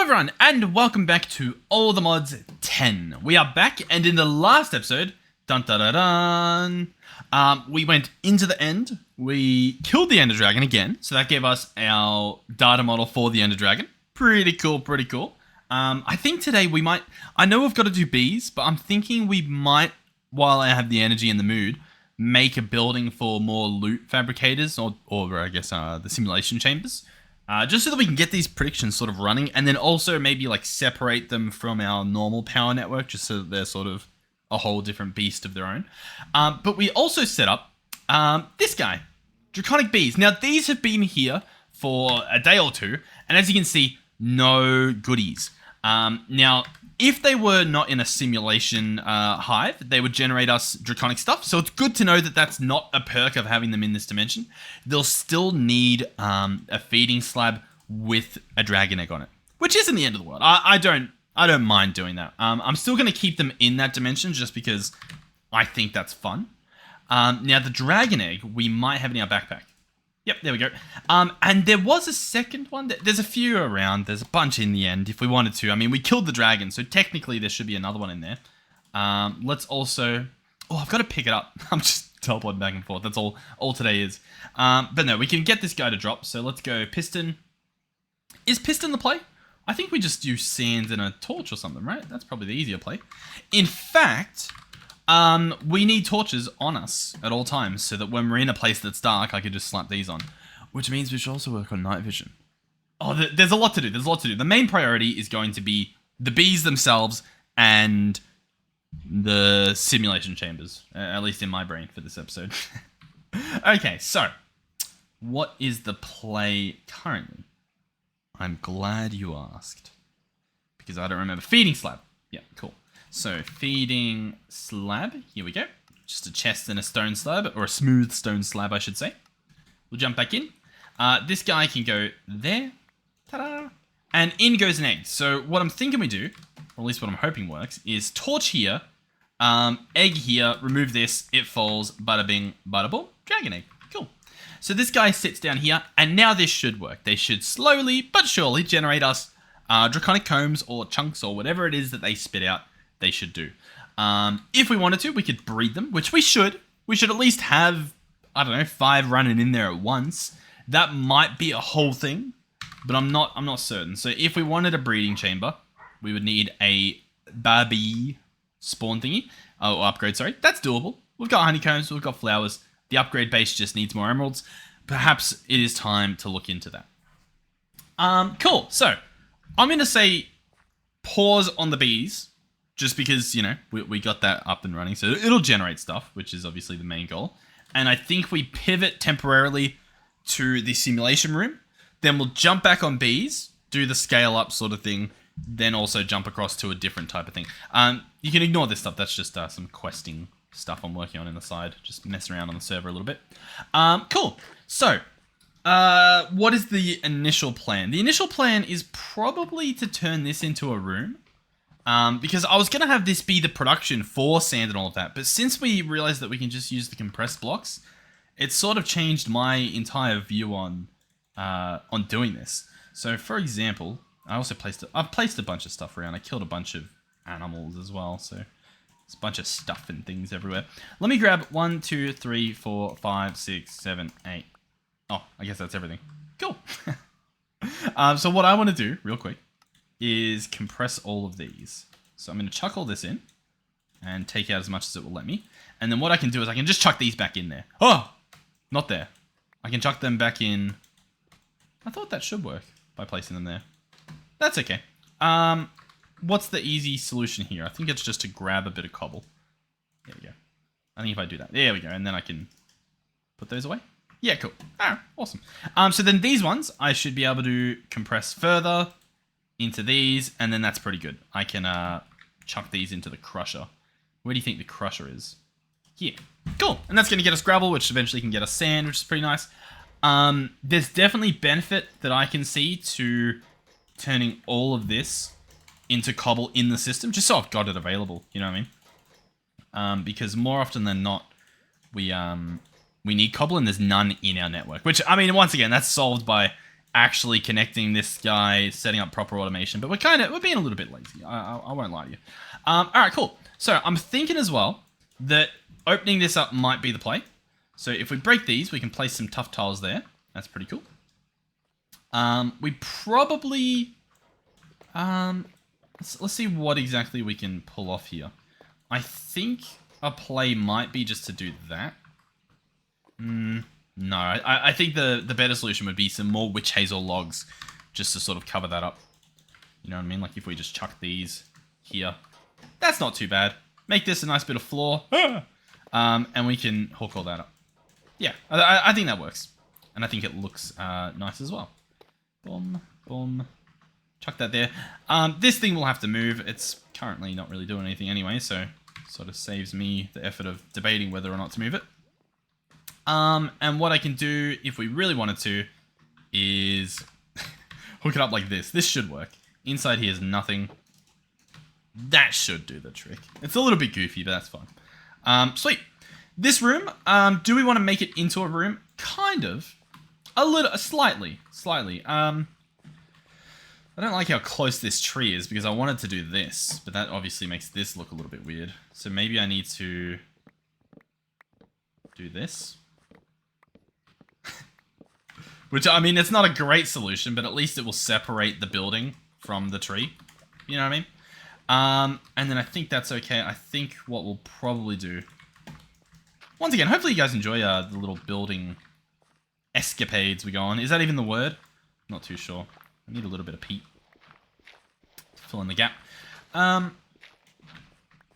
everyone, and welcome back to All the Mods 10. We are back, and in the last episode, we went into the end. We killed the Ender Dragon again, so that gave us our data model for the Ender Dragon. Pretty cool, pretty cool. I think today we might... I know we've got to do bees, but I'm thinking we might, while I have the energy and the mood, make a building for more loot fabricators, or I guess the simulation chambers. Just so that we can get these predictions sort of running, and then also maybe like separate them from our normal power network, just so that they're sort of a whole different beast of their own. But we also set up this guy, draconic bees. Now these have been here for a day or two, and as you can see, no goodies. Now, if they were not in a simulation hive, they would generate us draconic stuff. So it's good to know that that's not a perk of having them in this dimension. They'll still need a feeding slab with a dragon egg on it, which isn't the end of the world. I don't mind doing that. I'm still going to keep them in that dimension just because I think that's fun. Now, the dragon egg we might have in our backpack. Yep, there we go. And there was a second one. There's a few around. There's a bunch in the end if we wanted to. I mean, we killed the dragon, so technically there should be another one in there. Let's also... Oh, I've got to pick it up. I'm just teleporting back and forth. That's all today is. But no, we can get this guy to drop. So let's go piston. Is piston the play? I think we just use sand and a torch or something, right? That's probably the easier play. In fact... we need torches on us at all times so that when we're in a place that's dark, I could just slap these on. Which means we should also work on night vision. Oh, there's a lot to do. There's a lot to do. The main priority is going to be the bees themselves and the simulation chambers. At least in my brain for this episode. Okay, so what is the play currently? I'm glad you asked. Because I don't remember. Feeding slab. Yeah, cool. So, feeding slab. Here we go. Just a chest and a stone slab, or a smooth stone slab, I should say. We'll jump back in. This guy can go there. Ta-da! And in goes an egg. So, what I'm thinking we do, or at least what I'm hoping works, is torch here, egg here, remove this, it falls, bada bing, bada boom, dragon egg. Cool. So, this guy sits down here, and now this should work. They should slowly, but surely, generate us draconic combs, or chunks, or whatever it is that they spit out. They should do. If we wanted to, we could breed them, which we should. We should at least have, I don't know, 5 running in there at once. That might be a whole thing, but I'm not certain. So if we wanted a breeding chamber, we would need a baby spawn thingy. Oh, upgrade, sorry. That's doable. We've got honeycombs, we've got flowers. The upgrade base just needs more emeralds. Perhaps it is time to look into that. Cool. So I'm going to say pause on the bees. Just because, you know, we got that up and running. So it'll generate stuff, which is obviously the main goal. And I think we pivot temporarily to the simulation room. Then we'll jump back on bees, do the scale up sort of thing. Then also jump across to a different type of thing. You can ignore this stuff. That's just some questing stuff I'm working on the side. Just messing around on the server a little bit. Cool. So, what is the initial plan? The initial plan is probably to turn this into a room. Because I was going to have this be the production for sand and all of that, but since we realized that we can just use the compressed blocks, it sort of changed my entire view on doing this. So, for example, I've placed a bunch of stuff around. I killed a bunch of animals as well, so there's a bunch of stuff and things everywhere. Let me grab 1, 2, 3, 4, 5, 6, 7, 8. Oh, I guess that's everything. Cool. So what I want to do, real quick, is compress all of these. So I'm going to chuck all this in and take out as much as it will let me. And then what I can do is I can just chuck these back in there. Oh, not there. I can chuck them back in. I thought that should work by placing them there. That's okay. What's the easy solution here? I think it's just to grab a bit of cobble. There we go. I think if I do that, there we go. And then I can put those away. Yeah, cool. Alright, awesome. So then these ones, I should be able to compress further into these, and then that's pretty good. I can chuck these into the crusher. Where do you think the crusher is? Here. Cool. And that's going to get us gravel, which eventually can get us sand, which is pretty nice. There's definitely benefit that I can see to turning all of this into cobble in the system, just so I've got it available, you know what I mean? Because more often than not, we need cobble and there's none in our network. Which, I mean, once again, that's solved by actually connecting this guy, setting up proper automation. But we're being a little bit lazy. I won't lie to you. All right, cool. So I'm thinking as well that opening this up might be the play. So if we break these, we can place some tough tiles there. That's pretty cool. We probably... let's see what exactly we can pull off here. I think a play might be just to do that. No, I think the better solution would be some more witch hazel logs just to sort of cover that up. You know what I mean? Like if we just chuck these here. That's not too bad. Make this a nice bit of floor. And we can hook all that up. Yeah, I think that works. And I think it looks nice as well. Boom, boom. Chuck that there. This thing will have to move. It's currently not really doing anything anyway, so sort of saves me the effort of debating whether or not to move it. And what I can do, if we really wanted to, is hook it up like this. This should work. Inside here is nothing. That should do the trick. It's a little bit goofy, but that's fine. Sweet. This room, do we want to make it into a room? Kind of. Slightly. I don't like how close this tree is because I wanted to do this, but that obviously makes this look a little bit weird. So maybe I need to do this. Which, I mean, it's not a great solution, but at least it will separate the building from the tree. You know what I mean? And then I think that's okay. I think what we'll probably do... Once again, hopefully you guys enjoy the little building escapades we go on. Is that even the word? Not too sure. I need a little bit of peat to fill in the gap.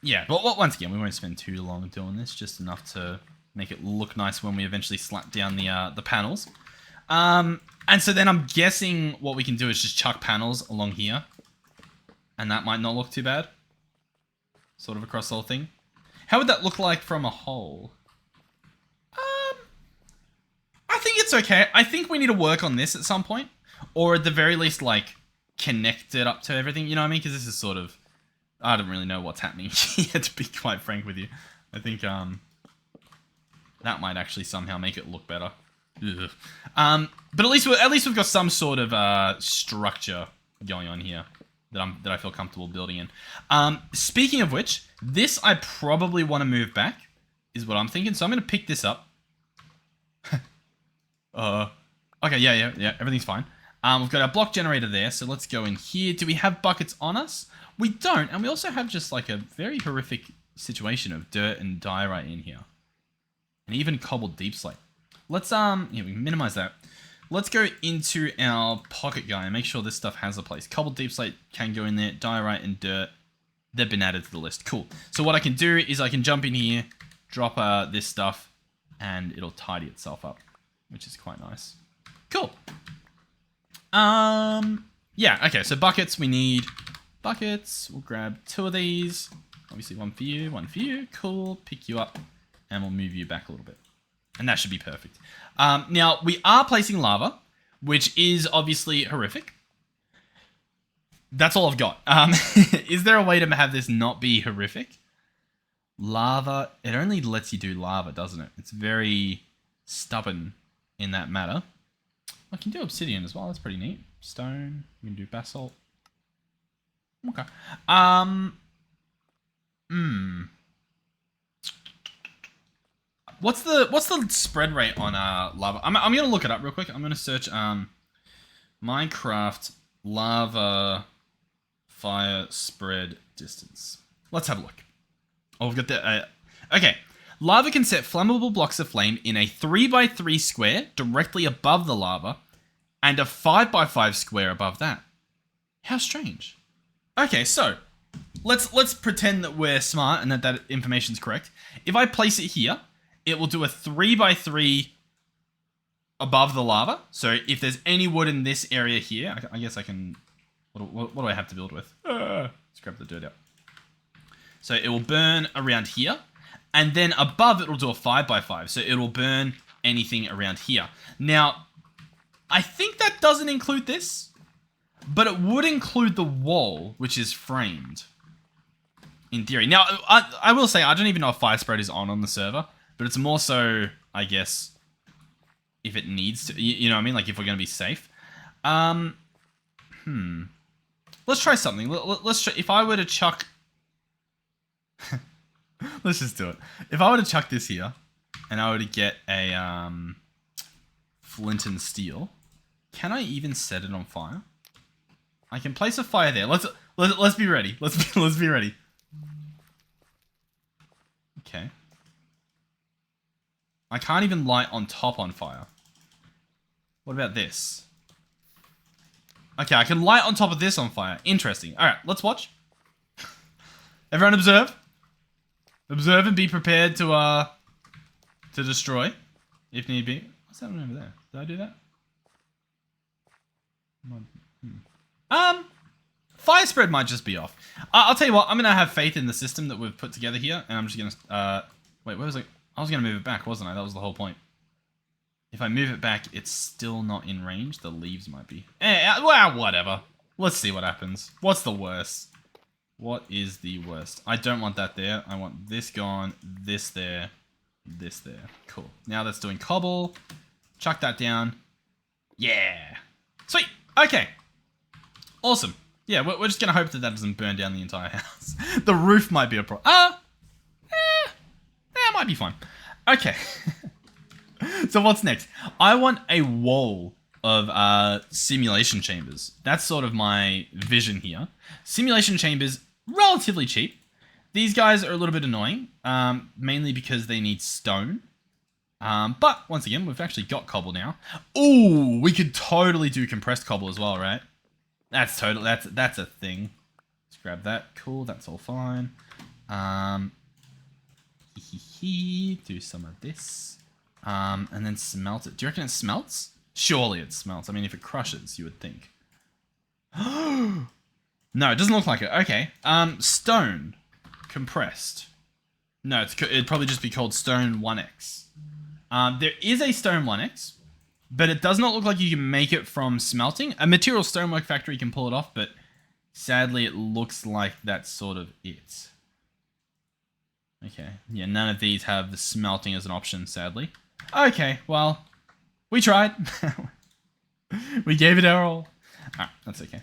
Yeah, but once again, we won't spend too long doing this. Just enough to make it look nice when we eventually slap down the panels. And so then I'm guessing what we can do is just chuck panels along here. And that might not look too bad. Sort of across the whole thing. How would that look like from a whole? I think it's okay. I think we need to work on this at some point. Or at the very least, like, connect it up to everything. You know what I mean? Because this is sort of... I don't really know what's happening here, to be quite frank with you. I think that might actually somehow make it look better. Ugh. But at least we've got some sort of structure going on here that I feel comfortable building in. Speaking of which, this I probably want to move back, is what I'm thinking. So I'm going to pick this up. Okay, yeah, everything's fine. We've got our block generator there, so let's go in here. Do we have buckets on us? We don't, and we also have just like a very horrific situation of dirt and diorite in here. And even cobbled deep slate. Let's, yeah, we can minimize that. Let's go into our pocket guy and make sure this stuff has a place. Cobbled deep slate can go in there. Diorite and dirt, they've been added to the list. Cool. So what I can do is I can jump in here, drop this stuff, and it'll tidy itself up, which is quite nice. Cool. Yeah, okay, so buckets, we need buckets. We'll grab 2 of these. Obviously one for you, cool. Pick you up, and we'll move you back a little bit. And that should be perfect. Now, we are placing lava, which is obviously horrific. That's all I've got. Is there a way to have this not be horrific? Lava, it only lets you do lava, doesn't it? It's very stubborn in that matter. I can do obsidian as well. That's pretty neat. Stone. We can do basalt. Okay. What's the spread rate on lava? I'm gonna look it up real quick. I'm gonna search Minecraft lava fire spread distance. Let's have a look. Oh, we've got the okay. Lava can set flammable blocks of flame in a 3x3 square directly above the lava, and a 5x5 square above that. How strange. Okay, so let's pretend that we're smart and that information's correct. If I place it here, it will do a 3x3 above the lava. So if there's any wood in this area here, I guess I can... What do I have to build with? Let's grab the dirt out. So it will burn around here. And then above it will do a 5x5. So it will burn anything around here. Now, I think that doesn't include this. But it would include the wall, which is framed. In theory. Now, I will say, I don't even know if fire spread is on the server. But it's more so, I guess, if it needs to, you know what I mean? Like if we're going to be safe. Let's try something. Let's try, if I were to chuck... Let's just do it. If I were to chuck this here, and I were to get a flint and steel, can I even set it on fire? I can place a fire there. Let's be ready. Let's be ready. Okay. I can't even light on top on fire. What about this? Okay, I can light on top of this on fire. Interesting. All right, let's watch. Everyone observe. Observe and be prepared to destroy, if need be. What's happening over there? Did I do that? Fire spread might just be off. I'll tell you what, I'm gonna have faith in the system that we've put together here, and I'm just gonna, wait, where was I? I was gonna move it back, wasn't I? That was the whole point. If I move it back, it's still not in range. The leaves might be. Well, whatever. Let's see what happens. What's the worst? What is the worst? I don't want that there. I want this gone, this there, this there. Cool. Now that's doing cobble. Chuck that down. Yeah. Sweet. Okay. Awesome. Yeah, we're just going to hope that that doesn't burn down the entire house. The roof might be a problem. It might be fine. Okay. So what's next? I want a wall of simulation chambers. That's sort of my vision here. Simulation chambers, relatively cheap. These guys are a little bit annoying, mainly because they need stone. But once again, we've actually got cobble now. Ooh, we could totally do compressed cobble as well, right? That's a thing. Let's grab that. Cool, that's all fine. Do some of this. And then smelt it. Do you reckon it smelts? Surely it smelts. I mean, if it crushes, you would think. No, it doesn't look like it. Okay. Stone. Compressed. No, it'd probably just be called stone 1x. There is a stone 1x, but it does not look like you can make it from smelting. A material stonework factory can pull it off, but sadly it looks like that's sort of it. Okay. Yeah, none of these have the smelting as an option, sadly. Okay, well, we tried. We gave it our all. Alright, that's okay.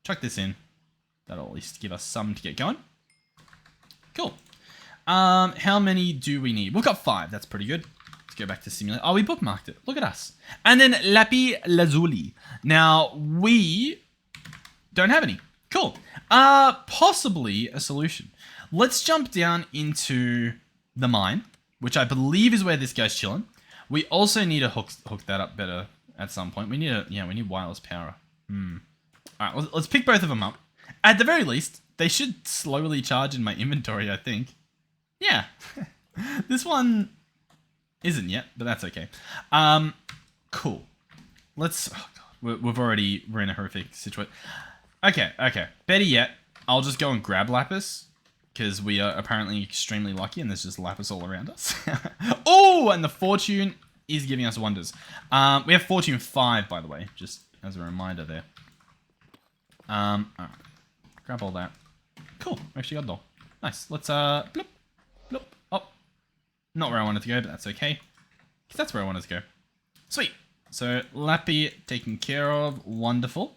Chuck this in. That'll at least give us some to get going. Cool. How many do we need? We've got 5. That's pretty good. Let's go back to simulate. Oh, we bookmarked it. Look at us. And then lapis lazuli. Now, we don't have any. Cool. Possibly a solution. Let's jump down into the mine, which I believe is where this guy's chilling. We also need to hook that up better at some point. We need wireless power. All right, let's pick both of them up. At the very least, they should slowly charge in my inventory, I think. Yeah. This one isn't yet, but that's okay. Cool. Let's... Oh God, we're in a horrific situation. Okay. Better yet, I'll just go and grab lapis, because we are apparently extremely lucky, and there's just lapis all around us. Oh, and the fortune is giving us wonders. We have fortune 5, by the way, just as a reminder there. All right. Grab all that. Cool. We actually got it all. Nice. Let's, bloop, bloop. Oh, not where I wanted to go, but that's okay. Because that's where I wanted to go. Sweet. So, Lappy taken care of. Wonderful.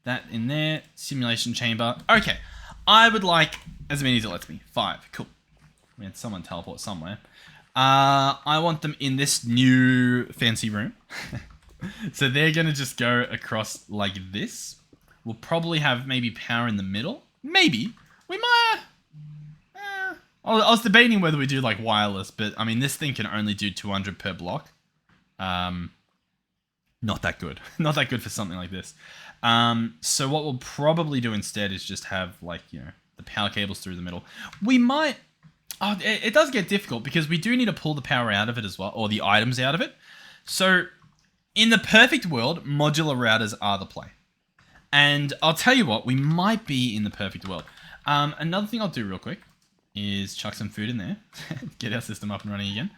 That in there. Simulation chamber. Okay. I would like as many as it lets me. 5. Cool. We had someone teleport somewhere. I want them in this new fancy room. So they're going to just go across like this. We'll probably have maybe power in the middle. Maybe. We might... I was debating whether we do like wireless, but I mean, this thing can only do 200 per block. Not that good. Not that good for something like this. So what we'll probably do instead is just have like, you know, the power cables through the middle. We might... Oh, it does get difficult because we do need to pull the power out of it as well, or the items out of it. So in the perfect world, modular routers are the play. And I'll tell you what, we might be in the perfect world. Another thing I'll do real quick is chuck some food in there. Get our system up and running again.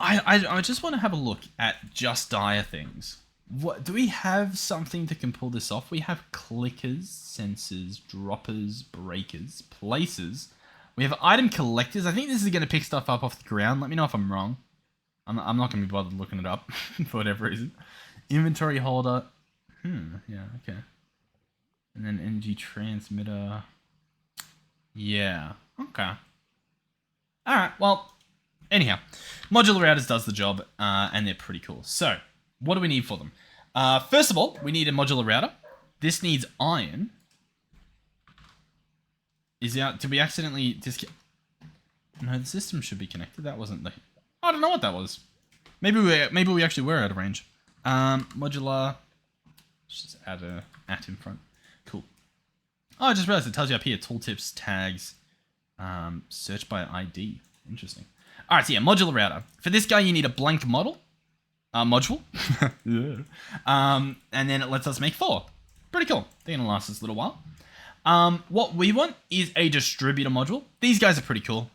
I just want to have a look at just dire things. What do we have something that can pull this off? We have clickers, sensors, droppers, breakers, places. We have item collectors. I think this is going to pick stuff up off the ground. Let me know if I'm wrong. I'm not going to be bothered looking it up for whatever reason. Inventory holder. Yeah, okay. And then energy transmitter. Yeah, okay. Alright, well, anyhow. Modular routers does the job, and they're pretty cool. So, what do we need for them? First of all, we need a modular router. This needs iron. Did we accidentally No, the system should be connected. That wasn't the... I don't know what that was. Maybe we actually were out of range. Modular. Let's just add a at in front. Cool. Oh, I just realized it tells you up here tooltips, tags, search by ID. Interesting. All right, so yeah, modular router. For this guy, you need a blank module. Yeah. And then it lets us make 4. Pretty cool. They're gonna last us a little while. What we want is a distributor module. These guys are pretty cool.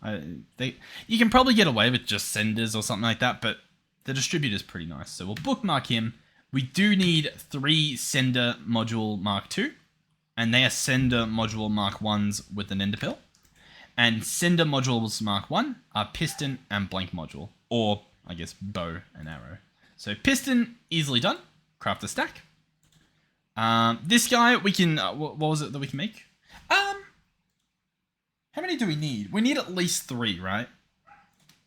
You can probably get away with just senders or something like that, but the distributor is pretty nice. So we'll bookmark him. We do need 3 sender module Mark II, and they are sender module Mark 1s with an ender pill. And sender modules Mark 1 are piston and blank module, or I guess bow and arrow. So piston, easily done. Craft a stack. This guy, we can, what was it that we can make? How many do we need? We need at least 3, right?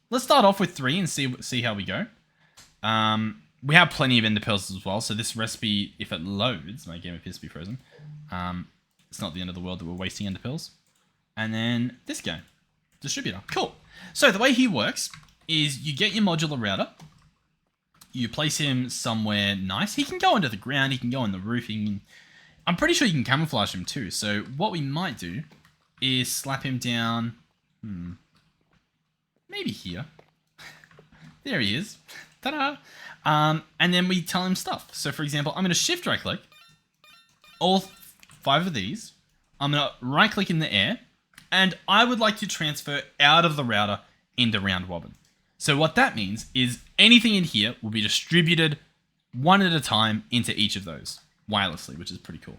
Let's start off with 3 and see how we go. We have plenty of ender pearls as well, so this recipe, if it loads, my game appears to be frozen. It's not the end of the world that we're wasting ender pearls. And then this guy, distributor. Cool. So the way he works is you get your modular router. You place him somewhere nice. He can go under the ground. He can go on the roof. I'm pretty sure you can camouflage him too. So what we might do is slap him down. Maybe here. There he is. Ta-da! And then we tell him stuff. So for example, I'm going to shift right click. All 5 of these. I'm going to right click in the air. And I would like to transfer out of the router into round robin. So what that means is anything in here will be distributed one at a time into each of those wirelessly, which is pretty cool.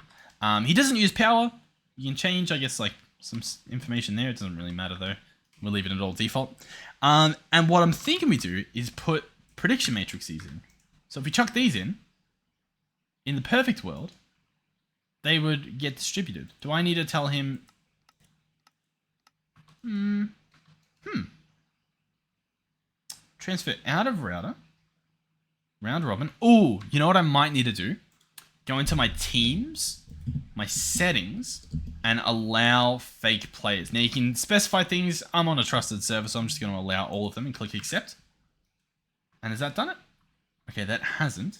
He doesn't use power. You can change, I guess, like some information there. It doesn't really matter though. We'll leave it at all default. And what I'm thinking we do is put prediction matrices in. So if we chuck these in the perfect world, they would get distributed. Do I need to tell him? Transfer out of router. Round robin. Oh, you know what I might need to do? Go into my teams, my settings, and allow fake players. Now you can specify things. I'm on a trusted server, so I'm just going to allow all of them and click accept. And has that done it? Okay, that hasn't.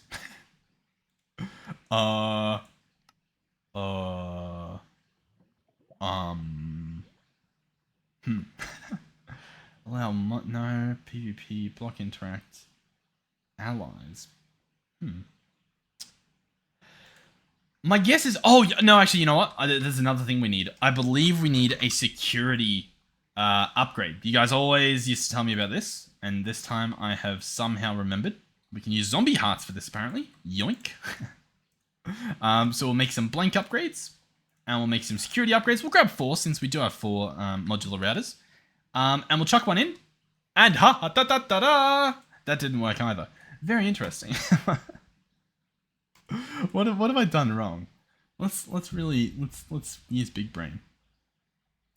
Allow no PvP block interact allies. My guess is no, actually, you know what? There's another thing we need. I believe we need a security upgrade. You guys always used to tell me about this, and this time I have somehow remembered. We can use zombie hearts for this apparently. Yoink. So we'll make some blank upgrades, and we'll make some security upgrades. We'll grab 4 since we do have 4 modular routers. And we'll chuck one in, and da-da-da! That didn't work either. Very interesting. What have I done wrong? Let's use big brain.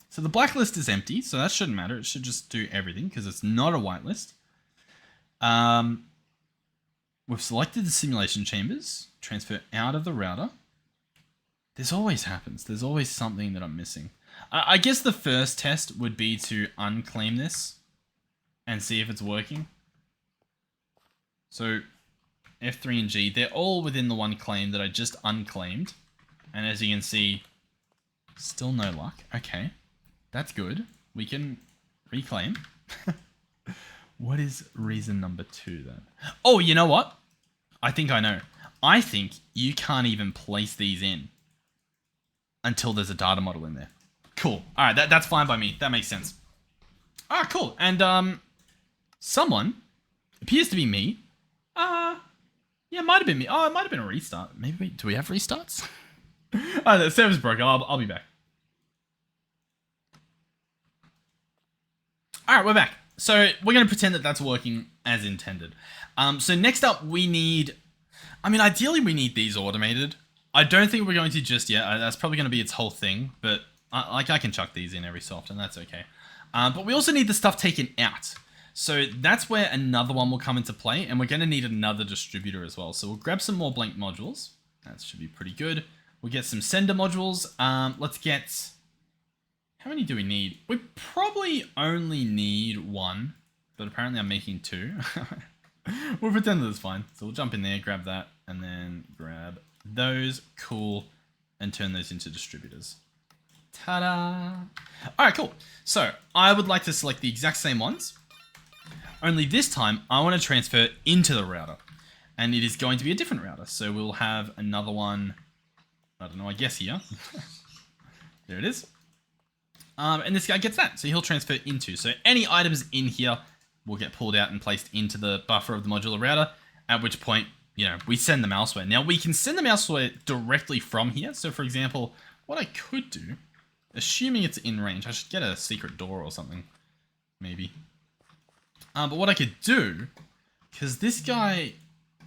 So the blacklist is empty, so that shouldn't matter. It should just do everything because it's not a whitelist. We've selected the simulation chambers. Transfer out of the router. This always happens. There's always something that I'm missing. I guess the first test would be to unclaim this and see if it's working. So F3 and G, they're all within the one claim that I just unclaimed. And as you can see, still no luck. Okay, that's good. We can reclaim. What is reason number 2 then? Oh, you know what? I think I know. I think you can't even place these in until there's a data model in there. Cool. All right, that's fine by me. That makes sense. Ah, cool. And someone appears to be me. Yeah, it might have been me. Oh, it might have been a restart. Maybe do we have restarts? Oh, the server's broken. I'll be back. All right, we're back. So we're going to pretend that that's working as intended. So next up, we need I mean, ideally we need these automated. I don't think we're going to just yet. That's probably going to be its whole thing, but I can chuck these in every so often. That's okay. But we also need the stuff taken out. So that's where another one will come into play, and we're going to need another distributor as well. So we'll grab some more blank modules. That should be pretty good. We'll get some sender modules. Let's get... How many do we need? We probably only need one, but apparently I'm making two. We'll pretend that it's fine. So we'll jump in there, grab that, and then grab those. Cool. And turn those into distributors. Ta-da! Alright, cool. So I would like to select the exact same ones. Only this time, I want to transfer into the router. And it is going to be a different router. So we'll have another one, I don't know, I guess here. There it is. And this guy gets that. So he'll transfer into. So any items in here will get pulled out and placed into the buffer of the modular router. At which point, you know, we send them elsewhere. Now, we can send them elsewhere directly from here. So, for example, what I could do, assuming it's in range, I should get a secret door or something. Maybe. But what I could do, because this guy,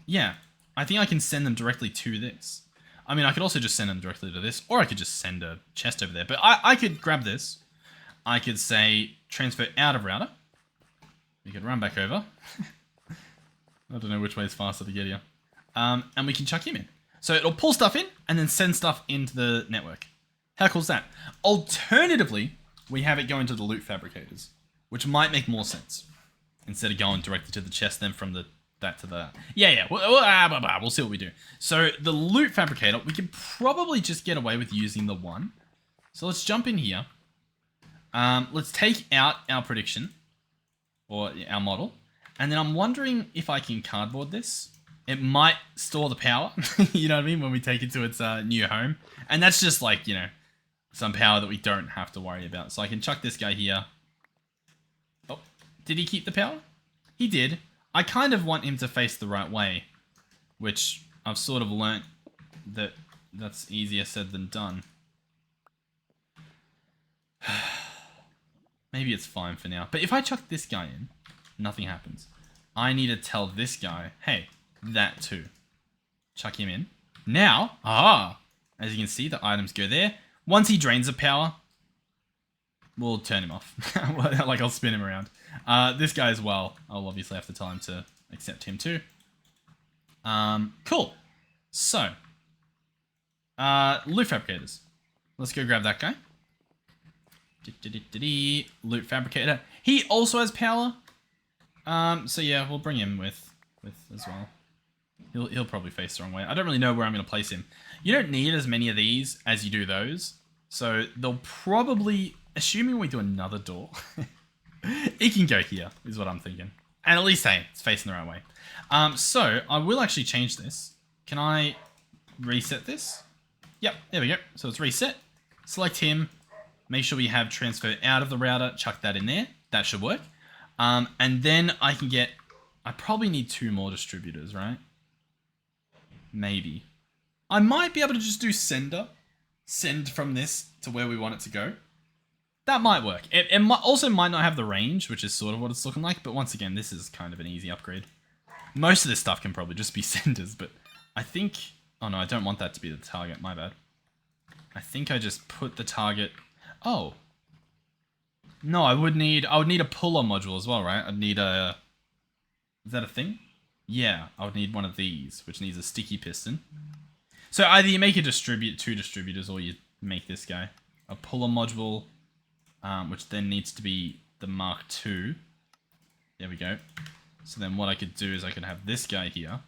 yeah, I think I can send them directly to this. I mean, I could also just send them directly to this, or I could just send a chest over there. But I could grab this. I could say, transfer out of router. We could run back over. I don't know which way is faster to get here. And we can chuck him in. So it'll pull stuff in, and then send stuff into the network. How cool is that? Alternatively, we have it going to the loot fabricators, which might make more sense. Instead of going directly to the chest, then from that to the... Yeah. We'll see what we do. So the loot fabricator, we can probably just get away with using the one. So let's jump in here. Let's take out our prediction, or our model. And then I'm wondering if I can cardboard this. It might store the power, you know what I mean, when we take it to its new home. And that's just like, you know, some power that we don't have to worry about. So I can chuck this guy here. Oh, did he keep the power? He did. I kind of want him to face the right way, which I've sort of learnt that that's easier said than done. Maybe it's fine for now. But if I chuck this guy in, nothing happens. I need to tell this guy, hey, that too. Chuck him in. Now, as you can see, the items go there. Once he drains the power, we'll turn him off. Like, I'll spin him around. This guy as well, I'll obviously have to tell him to accept him too. Cool. So, loot fabricators. Let's go grab that guy. Loot fabricator. He also has power. So yeah, we'll bring him with as well. He'll probably face the wrong way. I don't really know where I'm going to place him. You don't need as many of these as you do those. So they'll probably, assuming we do another door, it can go here, is what I'm thinking. And at least, hey, it's facing the right way. So I will actually change this. Can I reset this? Yep, there we go. So it's reset. Select him. Make sure we have transfer out of the router. Chuck that in there. That should work. And then I can get... I probably need 2 more distributors, right? Maybe. I might be able to just do sender. Send from this to where we want it to go. That might work. It also might not have the range, which is sort of what it's looking like. But once again, this is kind of an easy upgrade. Most of this stuff can probably just be senders, but I think... Oh no, I don't want that to be the target. My bad. I think I just put the target... Oh. No, I would need a puller module as well, right? I'd need a... Is that a thing? Yeah, I would need one of these, which needs a sticky piston. So either you make a 2 distributors, or you make this guy. A puller module, which then needs to be the Mark II. There we go. So then what I could do is I could have this guy here.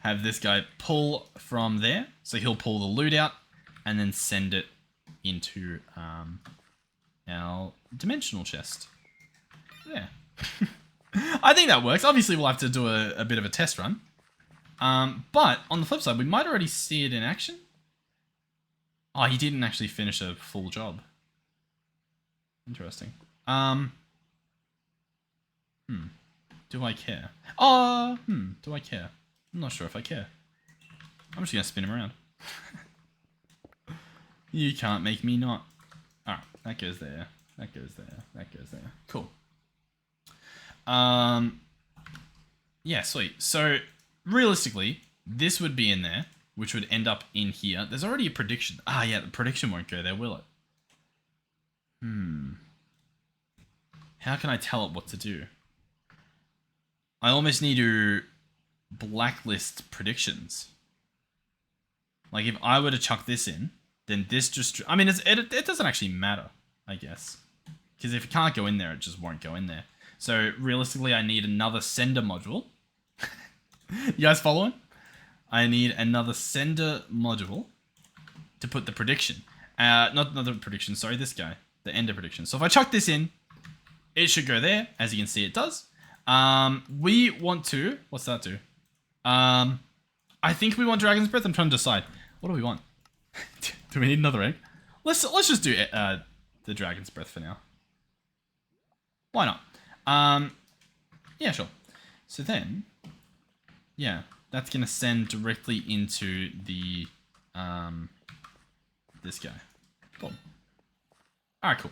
Have this guy pull from there. So he'll pull the loot out, and then send it into our dimensional chest. There. I think that works. Obviously, we'll have to do a bit of a test run. But on the flip side, we might already see it in action. Oh, he didn't actually finish a full job. Interesting. Do I care? Do I care? I'm not sure if I care. I'm just going to spin him around. You can't make me not. Alright, that goes there. That goes there. That goes there. Cool. Yeah, sweet. So realistically, this would be in there, which would end up in here. There's already a prediction. Ah, yeah, the prediction won't go there, will it? How can I tell it what to do? I almost need to blacklist predictions. Like, if I were to chuck this in, then this just... I mean, it doesn't actually matter, I guess. Because if it can't go in there, it just won't go in there. So, realistically, I need another sender module. You guys following? I need another sender module to put the prediction. Not the prediction, sorry, this guy. The ender prediction. So, if I chuck this in, it should go there. As you can see, it does. We want to... What's that do? I think we want Dragon's Breath. I'm trying to decide. What do we want? Do we need another egg? Let's just do the Dragon's Breath for now. Why not? Yeah, sure. So then, yeah, that's gonna send directly into the this guy. Cool. All right, cool.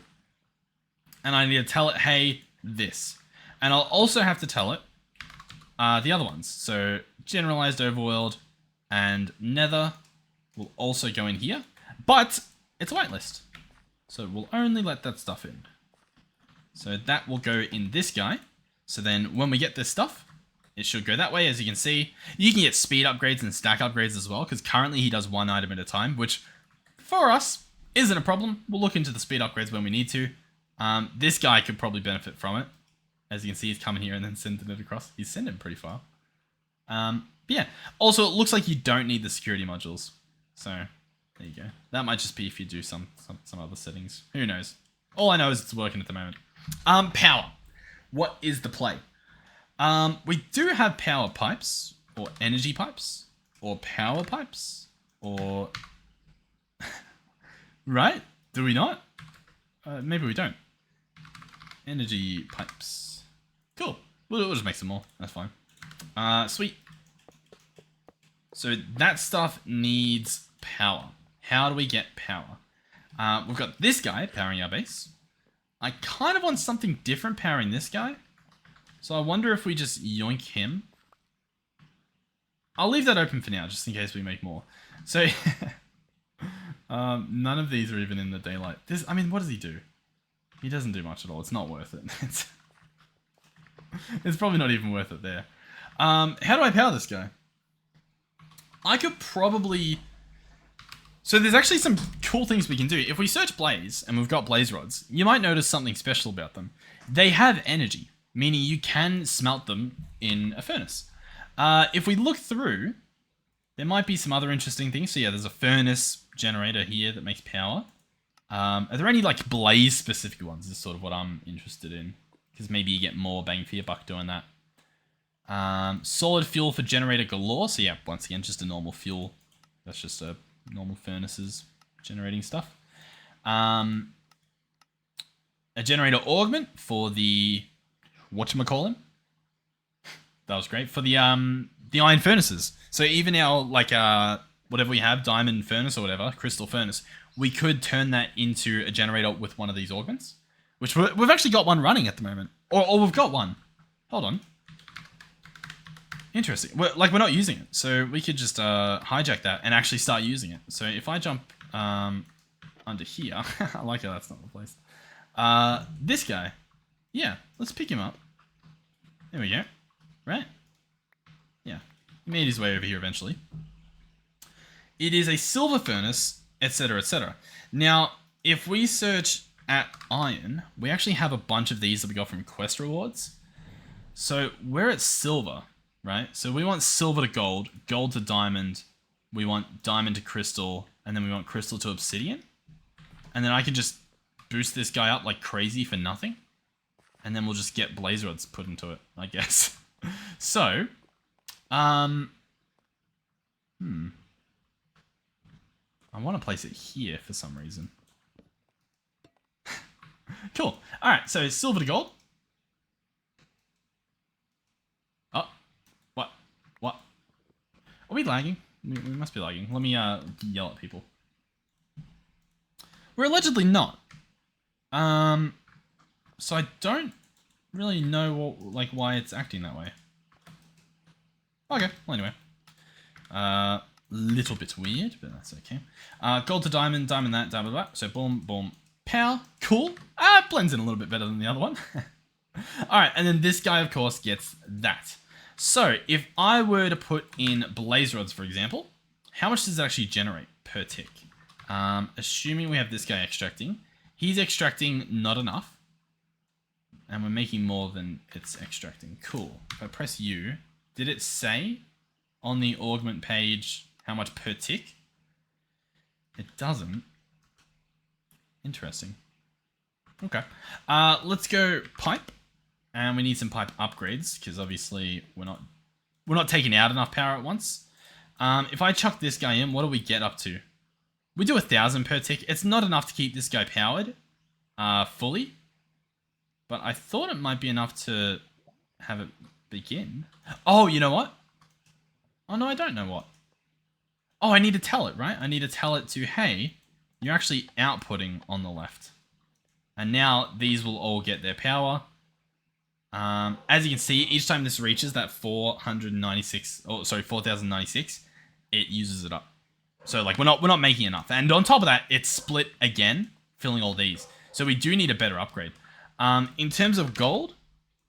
And I need to tell it, hey, this. And I'll also have to tell it the other ones. So generalized overworld and nether will also go in here, but it's a whitelist. So we'll only let that stuff in. So that will go in this guy. So then when we get this stuff, it should go that way. As you can see, you can get speed upgrades and stack upgrades as well, because currently he does one item at a time, which for us isn't a problem. We'll look into the speed upgrades when we need to. This guy could probably benefit from it. As you can see, he's coming here and then sending it across. He's sending pretty far. But yeah. Also, it looks like you don't need the security modules. So, there you go. That might just be if you do some other settings. Who knows? All I know is it's working at the moment. Power. What is the play? We do have power pipes, or energy pipes, or power pipes, or... right? Do we not? Maybe we don't. Energy pipes. Cool. We'll just make some more. That's fine. Sweet. So that stuff needs power. How do we get power? We've got this guy powering our base. I kind of want something different powering this guy. So I wonder if we just yoink him. I'll leave that open for now, just in case we make more. So, none of these are even in the daylight. I mean, what does he do? He doesn't do much at all. It's not worth it. It's probably not even worth it there. How do I power this guy? I could probably... So there's actually some cool things we can do. If we search Blaze, and we've got Blaze rods, you might notice something special about them. They have energy, meaning you can smelt them in a furnace. If we look through, there might be some other interesting things. So yeah, there's a furnace generator here that makes power. Are there any like Blaze specific ones? Is sort of what I'm interested in. Because maybe you get more bang for your buck doing that. Solid fuel for generator galore. So yeah, once again, just a normal fuel. That's just a normal furnaces generating stuff. A generator augment for the whatchamacallit. That was great. For the iron furnaces. So even our like whatever we have, diamond furnace or whatever, crystal furnace, we could turn that into a generator with one of these augments. Which we've actually got one running at the moment. Or we've got one. Hold on. Interesting. We're not using it. So we could just hijack that and actually start using it. So if I jump under here. I like how that's not replaced. This guy. Yeah, let's pick him up. There we go. Right? Yeah. He made his way over here eventually. It is a silver furnace, etc., etc. Now, if we search at iron, we actually have a bunch of these that we got from quest rewards. So we're at silver, right? So we want silver to gold, gold to diamond, we want diamond to crystal, and then we want crystal to obsidian. And then I can just boost this guy up like crazy for nothing. And then we'll just get blaze rods put into it, I guess. So, I want to place it here for some reason. Cool. All right, so silver to gold. Oh, what? What? Are we lagging? We must be lagging. Let me yell at people. We're allegedly not. So I don't really know what, why it's acting that way. Okay, well anyway. Little bit weird, but that's okay. Gold to diamond, diamond that, diamond that. So boom, boom, pow. Cool. Blends in a little bit better than the other one. Alright, and then this guy, of course, gets that. So, if I were to put in blaze rods, for example, how much does it actually generate per tick? Assuming we have this guy extracting. He's extracting not enough. And we're making more than it's extracting. Cool. If I press U, did it say on the augment page how much per tick? It doesn't. Interesting. Okay. Let's go pipe. And we need some pipe upgrades, because obviously we're not taking out enough power at once. If I chuck this guy in, what do we get up to? We do 1,000 per tick. It's not enough to keep this guy powered fully. But I thought it might be enough to have it begin. Oh, you know what? Oh, no, I don't know what. Oh, I need to tell it, right? I need to tell it to, hey, you're actually outputting on the left. And now these will all get their power. As you can see, each time this reaches that 4,096, it uses it up. So like we're not making enough. And on top of that, it's split again, filling all these. So we do need a better upgrade. In terms of gold,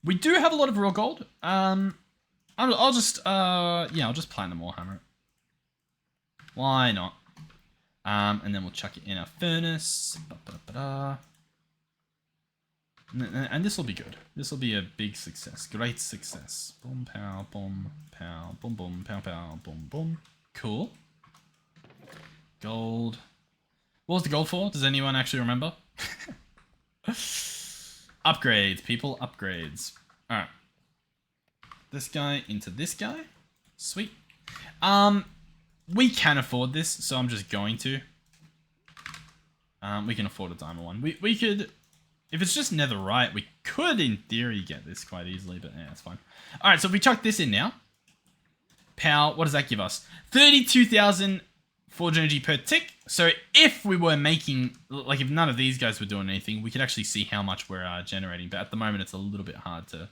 we do have a lot of raw gold. I'll just platinum Warhammer. Why not? And then we'll chuck it in our furnace. And this will be good. This will be a big success. Great success. Boom, pow, boom, pow, boom, boom, pow, pow, boom, boom. Cool. Gold. What was the gold for? Does anyone actually remember? Upgrades, people. Upgrades. Alright. This guy into this guy. Sweet. We can afford this, so I'm just going to. We can afford a diamond one. We could... If it's just netherite, we could, in theory, get this quite easily, but yeah, it's fine. Alright, so if we chuck this in now. Power, what does that give us? 32,000 forge energy per tick. So if we were making, like if none of these guys were doing anything, we could actually see how much we're generating. But at the moment, it's a little bit hard to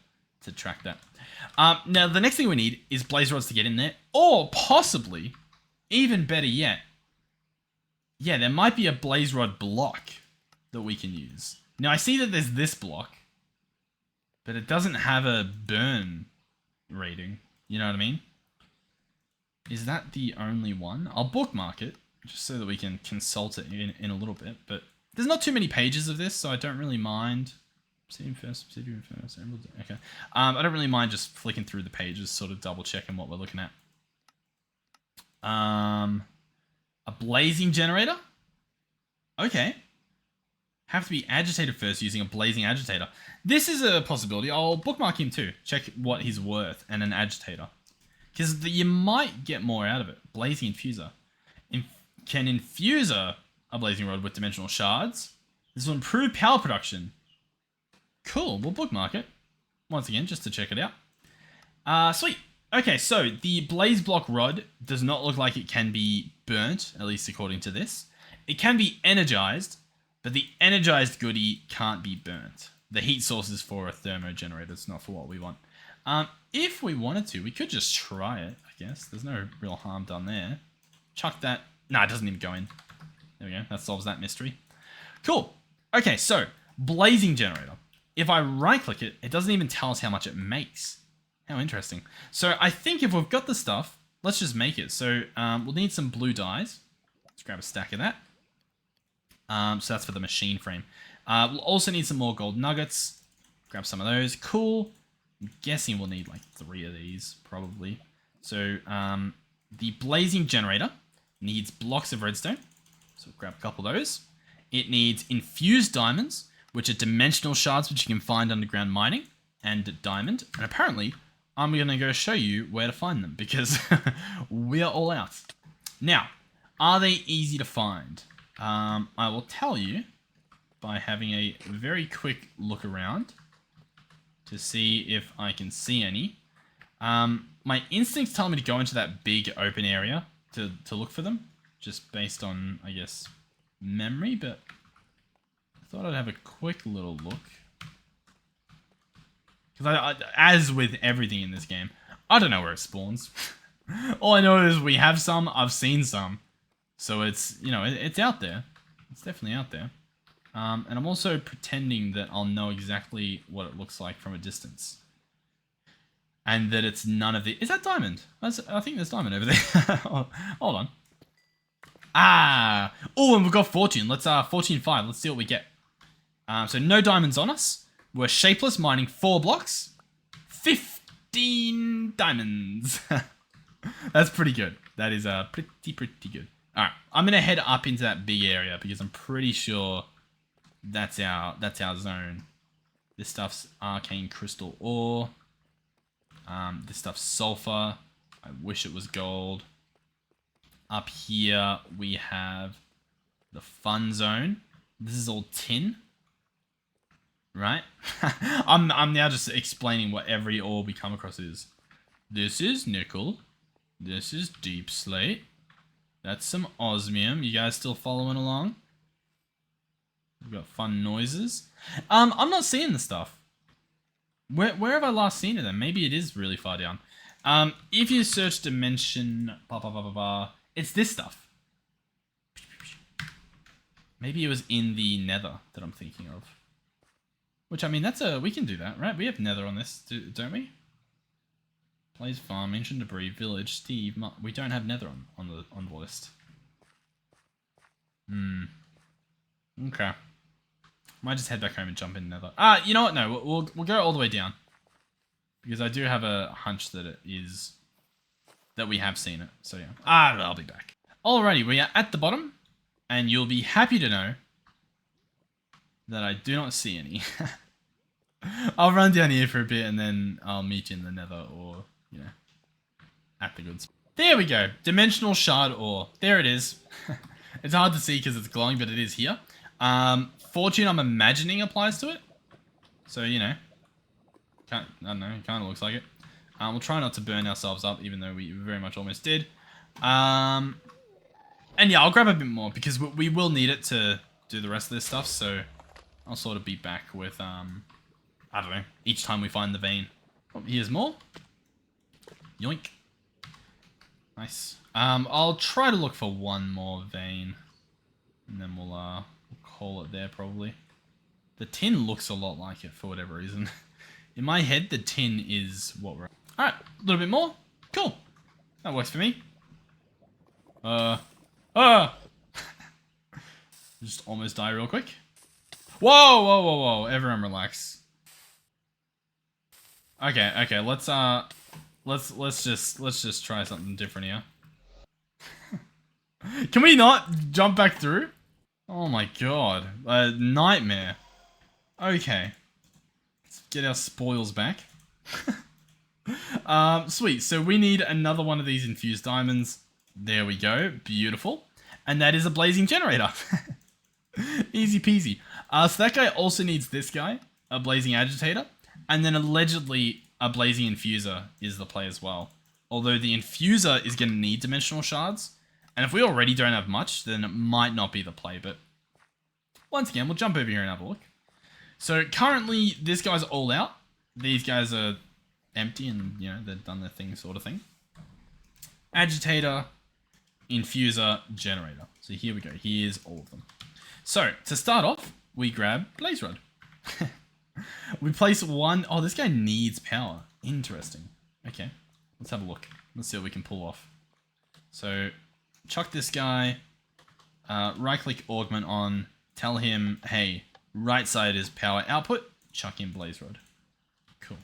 track that. Now, the next thing we need is blaze rods to get in there. Or possibly, even better yet, yeah, there might be a blaze rod block that we can use. Now, I see that there's this block, but it doesn't have a burn rating. You know what I mean? Is that the only one? I'll bookmark it, just so that we can consult it in a little bit. But there's not too many pages of this, so I don't really mind. Obsidian first, emerald. Okay. I don't really mind just flicking through the pages, sort of double checking what we're looking at. A blazing generator? Okay. Have to be agitated first using a blazing agitator. This is a possibility. I'll bookmark him too. Check what he's worth and an agitator. Because you might get more out of it. Blazing infuser. Can infuse a blazing rod with dimensional shards. This will improve power production. Cool. We'll bookmark it. Once again, just to check it out. Sweet. Okay, so the blaze block rod does not look like it can be burnt, at least according to this. It can be energized. But the energized goodie can't be burnt. The heat source is for a thermo generator. It's not for what we want. If we wanted to, we could just try it, I guess. There's no real harm done there. Chuck that. Nah, it doesn't even go in. There we go. That solves that mystery. Cool. Okay, so blazing generator. If I right-click it, it doesn't even tell us how much it makes. How interesting. So I think if we've got the stuff, let's just make it. So we'll need some blue dyes. Let's grab a stack of that. So that's for the machine frame. We'll also need some more gold nuggets. Grab some of those. Cool. I'm guessing we'll need like 3 of these, probably. So the blazing generator needs blocks of redstone. So we'll grab a couple of those. It needs infused diamonds, which are dimensional shards, which you can find underground mining, and diamond. And apparently, I'm going to go show you where to find them, because we're all out. Now, are they easy to find? I will tell you by having a very quick look around to see if I can see any. My instincts tell me to go into that big open area to look for them, just based on, I guess, memory, but I thought I'd have a quick little look. Because as with everything in this game, I don't know where it spawns. All I know is we have some, I've seen some. So it's, you know, it's out there. It's definitely out there. And I'm also pretending that I'll know exactly what it looks like from a distance. And that it's none of the... Is that diamond? I think there's diamond over there. Hold on. Ah! Oh, and we've got fortune. Let's, fortune 5. Let's see what we get. So no diamonds on us. We're shapeless, mining 4 blocks. 15 diamonds. That's pretty good. That is, pretty good. Alright, I'm gonna head up into that big area because I'm pretty sure that's our zone. This stuff's arcane crystal ore. This stuff's sulfur. I wish it was gold. Up here we have the fun zone. This is all tin, right? I'm now just explaining what every ore we come across is. This is nickel. This is deep slate. That's some osmium. You guys still following along? We've got fun noises. I'm not seeing the stuff. Where have I last seen it then? Maybe it is really far down. If you search dimension, it's this stuff. Maybe it was in the nether that I'm thinking of. Which, I mean, we can do that, right? We have nether on this, don't we? Blaze Farm, Ancient Debris, Village, Steve, we don't have nether on the list. Okay. Might just head back home and jump in nether. You know what? No, we'll go all the way down. Because I do have a hunch that that we have seen it. So yeah. I'll be back. Alrighty, we are at the bottom. And you'll be happy to know that I do not see any. I'll run down here for a bit and then I'll meet you in the nether or, you know, at the goods. There we go. Dimensional shard ore. There it is. It's hard to see because it's glowing, but it is here. Fortune, I'm imagining, applies to it. So, you know. I don't know. It kind of looks like it. We'll try not to burn ourselves up, even though we very much almost did. And yeah, I'll grab a bit more because we will need it to do the rest of this stuff. So I'll sort of be back with, I don't know, each time we find the vein. Oh, here's more. Yoink. Nice. I'll try to look for one more vein. And then we'll call it there probably. The tin looks a lot like it for whatever reason. In my head, the tin is what we're... Alright, a little bit more. Cool. That works for me. Just almost die real quick. Whoa, whoa, whoa, whoa. Everyone relax. Okay, let's just try something different here. Can we not jump back through? Oh my god. A nightmare. Okay. Let's get our spoils back. Sweet. So we need another one of these infused diamonds. There we go. Beautiful. And that is a blazing generator. Easy peasy. So that guy also needs this guy, a blazing agitator. And then allegedly a blazing infuser is the play as well. Although the infuser is going to need dimensional shards. And if we already don't have much, then it might not be the play. But once again, we'll jump over here and have a look. So currently, this guy's all out. These guys are empty and, you know, they've done their thing sort of thing. Agitator, infuser, generator. So here we go. Here's all of them. So to start off, we grab blaze rod. We place one. Oh, this guy needs power. Interesting. Okay, let's have a look. Let's see what we can pull off. So chuck this guy. Right click augment on. Tell him, hey, right side is power output. Chuck in blaze rod. Cool.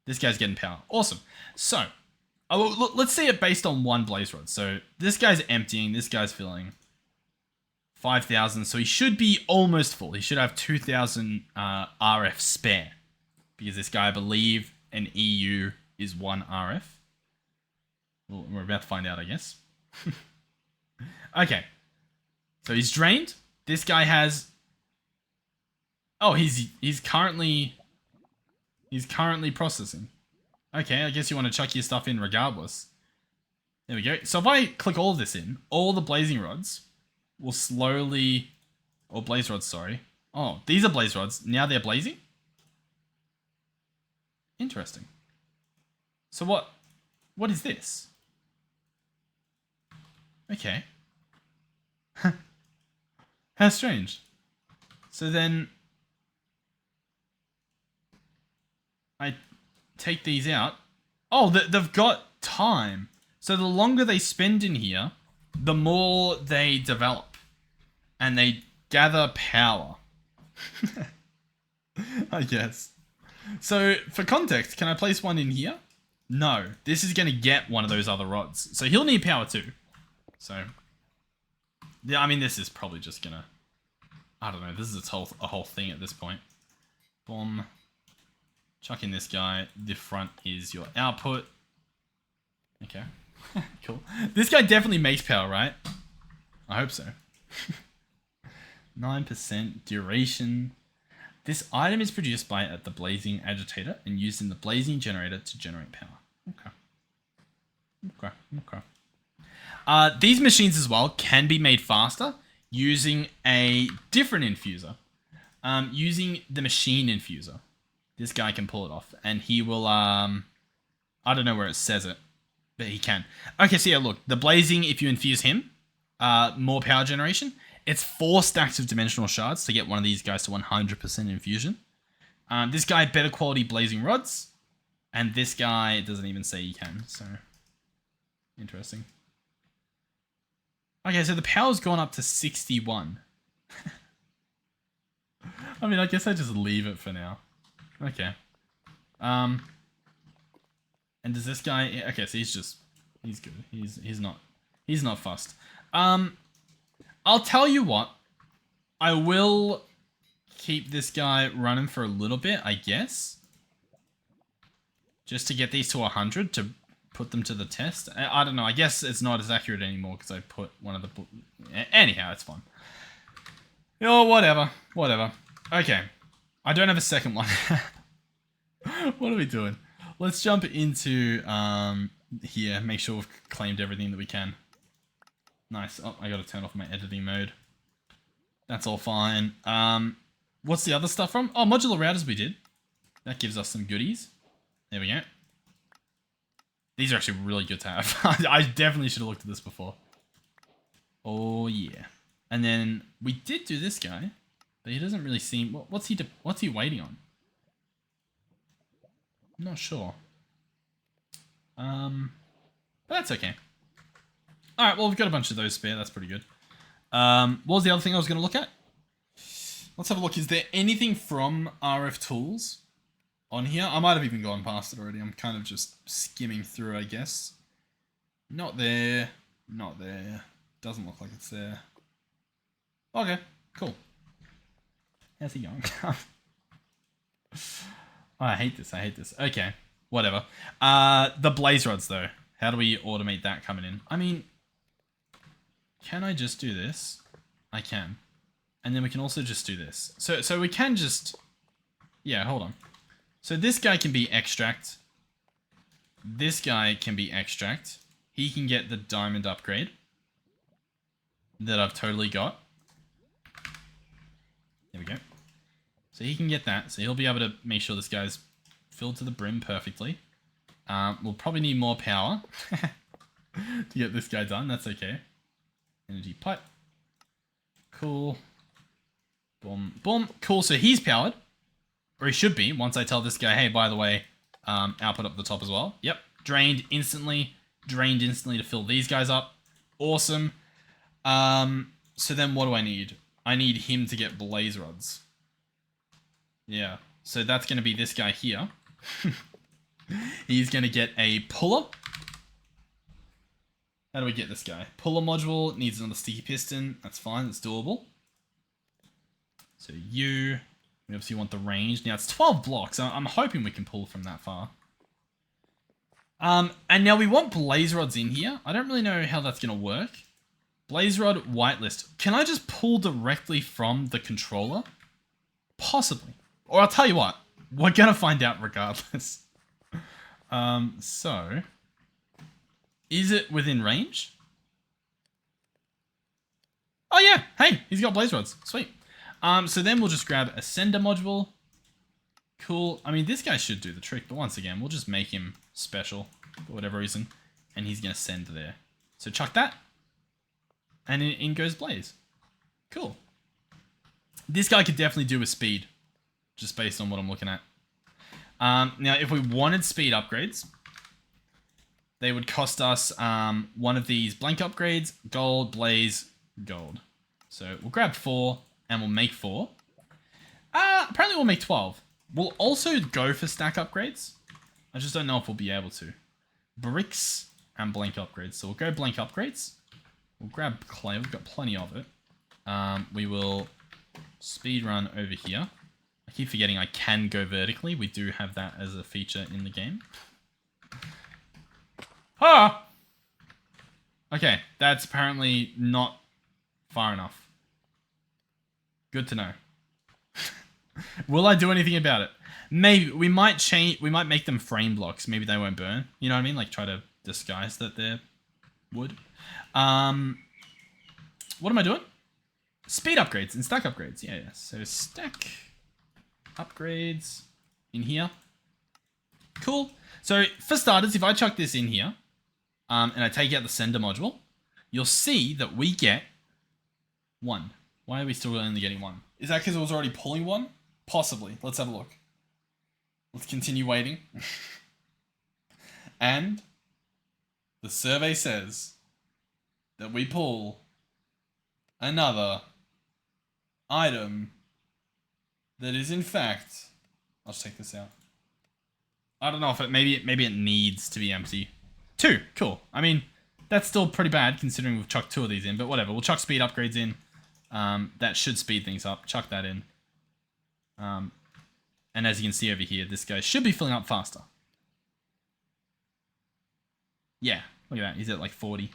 This guy's getting power. Awesome. So let's see it based on one blaze rod. So this guy's emptying. This guy's filling. 5,000. So he should be almost full. He should have 2,000 RF spare. Because this guy, I believe, an EU is 1 RF. Well, we're about to find out, I guess. Okay. So he's drained. This guy has... Oh, he's currently processing. Okay, I guess you want to chuck your stuff in regardless. There we go. So if I click all of this in, all the blazing rods will slowly... Or blaze rods, sorry. Oh, these are blaze rods. Now they're blazing? Interesting. So what is this? Okay. How strange. So then I take these out. Oh, they've got time. So the longer they spend in here, the more they develop. And they gather power. I guess. So, for context, can I place one in here? No. This is going to get one of those other rods. So he'll need power too. So, yeah, I mean, this is probably just going to... I don't know. This is a whole thing at this point. Boom. Chuck in this guy. The front is your output. Okay. Cool. This guy definitely makes power, right? I hope so. 9% duration. This item is produced by the blazing agitator and used in the blazing generator to generate power. Okay. These machines as well can be made faster using a different infuser. Using the machine infuser. This guy can pull it off and he will, I don't know where it says it, but he can. Okay, so yeah, look, the blazing, if you infuse him, more power generation. It's 4 stacks of dimensional shards to get one of these guys to 100% infusion. This guy, better quality blazing rods. And this guy doesn't even say you can, so... Interesting. Okay, so the power's gone up to 61. I mean, I guess I just leave it for now. Okay. And does this guy... Okay, so he's good. He's not fussed. I'll tell you what. I will keep this guy running for a little bit, I guess. Just to get these to 100 to put them to the test. I don't know. I guess it's not as accurate anymore because I put one of the... Anyhow, it's fun. Oh, whatever. Whatever. Okay. I don't have a second one. What are we doing? Let's jump into here. Make sure we've claimed everything that we can. Nice. Oh, I got to turn off my editing mode. That's all fine. What's the other stuff from? Oh, modular routers we did. That gives us some goodies. There we go. These are actually really good to have. I definitely should have looked at this before. Oh, yeah. And then we did do this guy, but he doesn't really seem... What's he waiting on? I'm not sure. But that's okay. Alright, well, we've got a bunch of those spare. That's pretty good. What was the other thing I was going to look at? Let's have a look. Is there anything from RF Tools on here? I might have even gone past it already. I'm kind of just skimming through, I guess. Not there. Not there. Doesn't look like it's there. Okay, cool. How's he going? Oh, I hate this. I hate this. Okay, whatever. The blaze rods, though. How do we automate that coming in? I mean... Can I just do this? I can. And then we can also just do this. So we can just... Yeah, hold on. So this guy can be extract. This guy can be extract. He can get the diamond upgrade. That I've totally got. There we go. So he can get that. So he'll be able to make sure this guy's filled to the brim perfectly. We'll probably need more power. To get this guy done. That's okay. Energy pipe. Cool. Boom. Boom. Cool. So he's powered. Or he should be. Once I tell this guy, hey, by the way, output up the top as well. Yep. Drained instantly. Drained instantly to fill these guys up. Awesome. So then what do I need? I need him to get blaze rods. Yeah. So that's going to be this guy here. He's going to get a puller. How do we get this guy? Puller module needs another sticky piston. That's fine. That's doable. So we obviously want the range. Now it's 12 blocks. I'm hoping we can pull from that far. And now we want blaze rods in here. I don't really know how that's going to work. Blaze rod whitelist. Can I just pull directly from the controller? Possibly. Or I'll tell you what. We're going to find out regardless. So... Is it within range? Oh yeah, hey, he's got blaze rods. Sweet. So then we'll just grab a sender module. Cool. I mean, this guy should do the trick, but once again, we'll just make him special for whatever reason. And he's going to send there. So chuck that. And in goes Blaze. Cool. This guy could definitely do with speed. Just based on what I'm looking at. Now, if we wanted speed upgrades, they would cost us one of these blank upgrades, gold, blaze, gold. So we'll grab 4 and we'll make 4. Apparently we'll make 12. We'll also go for stack upgrades. I just don't know if we'll be able to. Bricks and blank upgrades. So we'll go blank upgrades. We'll grab clay. We've got plenty of it. We will speed run over here. I keep forgetting I can go vertically. We do have that as a feature in the game. Ah! Okay, that's apparently not far enough. Good to know. Will I do anything about it? Maybe. We might change. We might make them frame blocks. Maybe they won't burn. You know what I mean? Like try to disguise that they're wood. What am I doing? Speed upgrades and stack upgrades. Yeah. So stack upgrades in here. Cool. So for starters, if I chuck this in here, and I take out the sender module, you'll see that we get 1. Why are we still only getting 1? Is that because it was already pulling 1? Possibly. Let's have a look. Let's continue waiting. And the survey says that we pull another item that is in fact... I'll just take this out. I don't know if it... Maybe it needs to be empty. 2. Cool. I mean, that's still pretty bad considering we've chucked 2 of these in, but whatever. We'll chuck speed upgrades in. That should speed things up. Chuck that in. And as you can see over here, this guy should be filling up faster. Yeah, look at that. He's at like 40.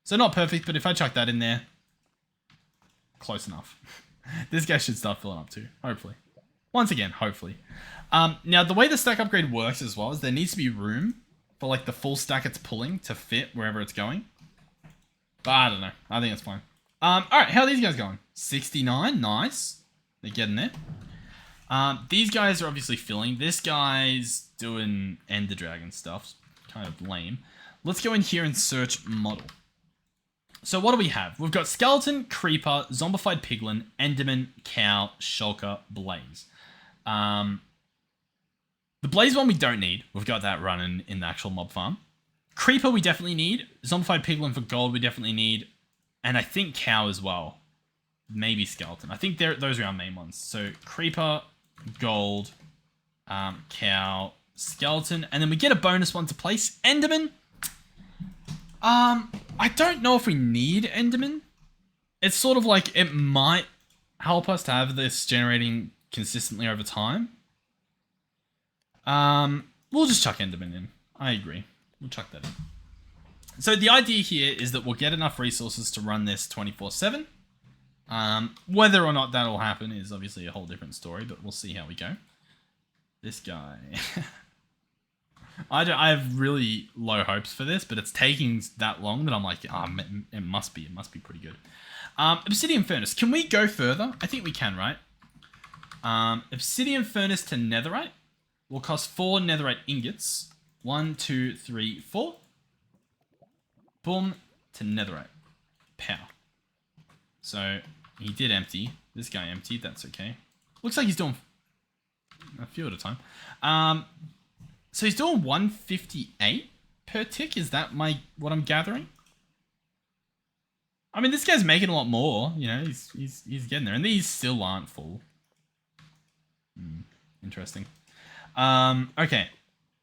So not perfect, but if I chuck that in there, close enough. This guy should start filling up too, hopefully. Once again, hopefully. Now, the way the stack upgrade works as well is there needs to be room for like the full stack it's pulling to fit wherever it's going. But I don't know. I think it's fine. Alright, how are these guys going? 69, nice. They're getting there. These guys are obviously filling. This guy's doing Ender Dragon stuff. Kind of lame. Let's go in here and search model. So what do we have? We've got Skeleton, Creeper, Zombified Piglin, Enderman, Cow, Shulker, Blaze. The Blaze one we don't need. We've got that running in the actual mob farm. Creeper we definitely need. Zombified Piglin for gold we definitely need. And I think Cow as well. Maybe Skeleton. I think those are our main ones. So Creeper, gold, Cow, Skeleton. And then we get a bonus one to place. Enderman. I don't know if we need Enderman. It's sort of like it might help us to have this generating consistently over time. We'll just chuck Enderman in. I agree. We'll chuck that in. So the idea here is that we'll get enough resources to run this 24/7. Whether or not that'll happen is obviously a whole different story, but we'll see how we go. This guy. I have really low hopes for this, but it's taking that long that I'm like, it must be pretty good. Obsidian Furnace. Can we go further? I think we can, right? Obsidian Furnace to Netherite will cost 4 Netherite ingots. 1, 2, 3, 4. Boom, to Netherite. Power. So, he did empty. This guy emptied, that's okay. Looks like he's doing a few at a time. So he's doing 158 per tick, is that what I'm gathering? I mean, this guy's making a lot more, you know, he's getting there. And these still aren't full. Interesting. Okay.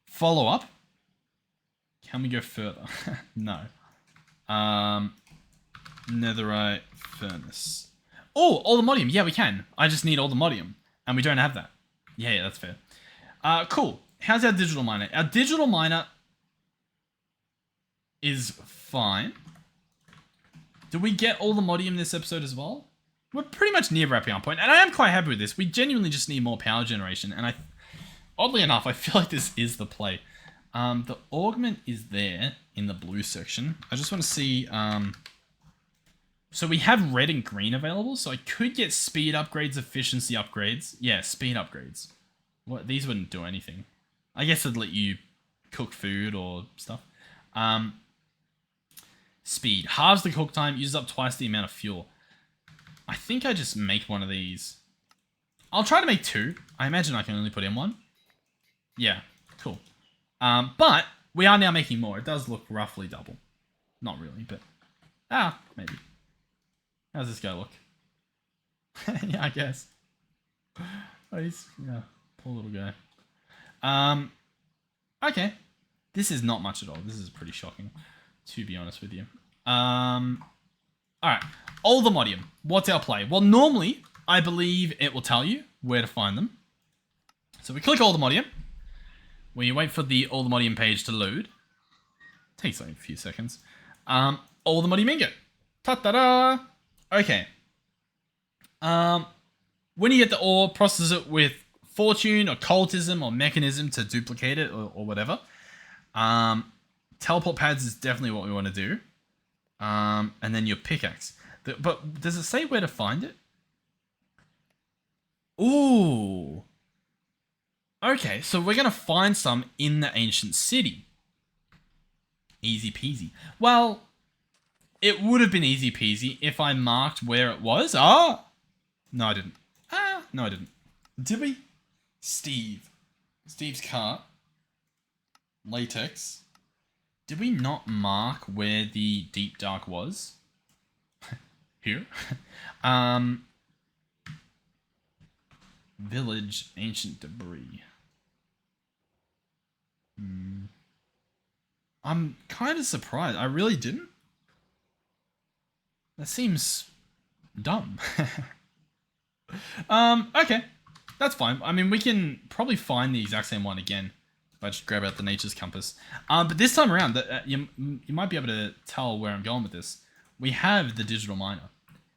Follow up. Can we go further? No. Netherite furnace. Oh, Allthemodium. Yeah, we can. I just need Allthemodium. And we don't have that. Yeah, that's fair. Cool. How's our digital miner? Our digital miner is fine. Do we get Allthemodium this episode as well? We're pretty much near wrapping up point. And I am quite happy with this. We genuinely just need more power generation. And oddly enough, I feel like this is the play. The augment is there in the blue section. I just want to see... so we have red and green available. So I could get speed upgrades, efficiency upgrades. Yeah, speed upgrades. What? These wouldn't do anything. I guess it'd let you cook food or stuff. Speed. Halves the cook time, uses up twice the amount of fuel. I think I just make one of these. I'll try to make 2. I imagine I can only put in 1. Yeah, cool. But we are now making more. It does look roughly double. Not really, but... maybe. How's this guy look? Yeah, I guess. Oh, yeah, poor little guy. Okay. This is not much at all. This is pretty shocking, to be honest with you. Alright. Allthemodium. What's our play? Well, normally, I believe it will tell you where to find them. So we click Allthemodium. We wait for the Allthemodium page to load. Takes like a few seconds. Allthemodium ingot. Ta-da-da! Okay. When you get the ore, process it with fortune or cultism or mechanism to duplicate it or whatever. Teleport pads is definitely what we want to do. And then your pickaxe. But does it say where to find it? Ooh. Okay, so we're going to find some in the ancient city. Easy peasy. Well, it would have been easy peasy if I marked where it was. No, I didn't. No, I didn't. Did we? Steve's cart. Latex. Did we not mark where the deep dark was? Here. Village, ancient debris. I'm kind of surprised. I really didn't. That seems dumb. Okay. That's fine. I mean, we can probably find the exact same one again if I just grab out the nature's compass. But this time around, you might be able to tell where I'm going with this. We have the digital miner,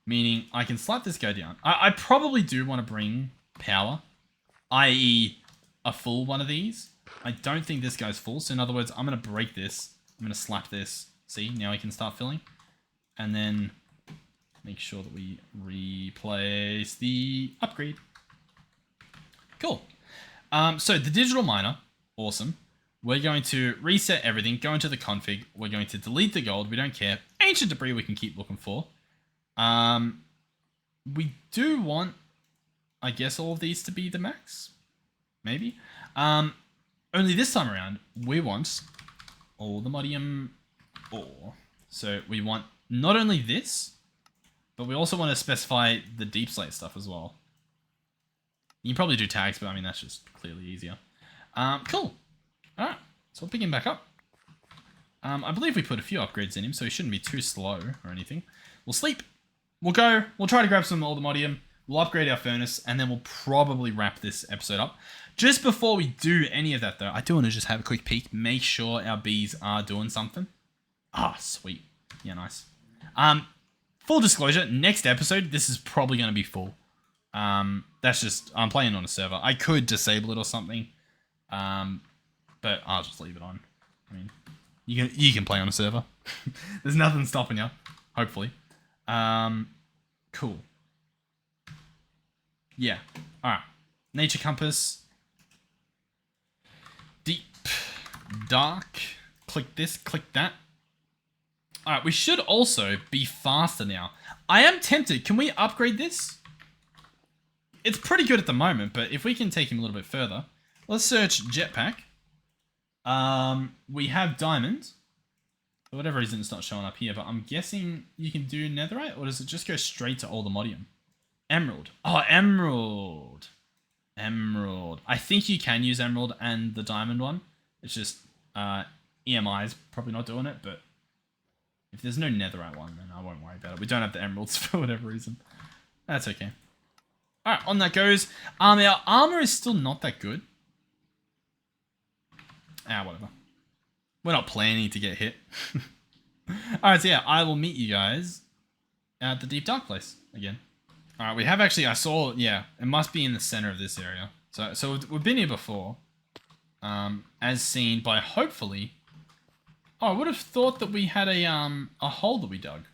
meaning I can slap this guy down. I probably do want to bring power, i.e. a full one of these. I don't think this guy's full, so in other words, I'm going to break this. I'm going to slap this. See, now I can start filling. And then make sure that we replace the upgrade. Cool. So the digital miner, awesome. We're going to reset everything, go into the config. We're going to delete the gold. We don't care. Ancient debris we can keep looking for. We do want, I guess, all of these to be the max. Maybe. Only this time around, we want Allthemodium ore. So we want not only this, but we also want to specify the deep slate stuff as well. You can probably do tags, but I mean, that's just clearly easier. Cool. Alright, so we'll pick him back up. I believe we put a few upgrades in him, so he shouldn't be too slow or anything. We'll sleep. We'll go. We'll try to grab some Allthemodium. We'll upgrade our furnace, and then we'll probably wrap this episode up. Just before we do any of that, though, I do want to just have a quick peek. Make sure our bees are doing something. Sweet. Yeah, nice. Full disclosure, next episode, this is probably going to be full. That's just, I'm playing on a server. I could disable it or something, but I'll just leave it on. I mean, you can play on a server. There's nothing stopping you, hopefully. Cool. Yeah. All right. Nature compass. Deep. Dark. Click this. Click that. All right. We should also be faster now. I am tempted. Can we upgrade this? It's pretty good at the moment, but if we can take him a little bit further, let's search jetpack. We have diamond. For whatever reason, it's not showing up here, but I'm guessing you can do netherite, or does it just go straight to Allthemodium? Emerald. Oh, emerald. Emerald. I think you can use emerald and the diamond one. It's just EMI is probably not doing it, but if there's no netherite one, then I won't worry about it. We don't have the emeralds for whatever reason. That's okay. Alright, on that goes. Our armor is still not that good. Whatever. We're not planning to get hit. Alright, so yeah, I will meet you guys at the deep dark place again. Alright, we have actually, I saw, yeah, it must be in the center of this area. So we've been here before. As seen by, hopefully... Oh, I would have thought that we had a hole that we dug.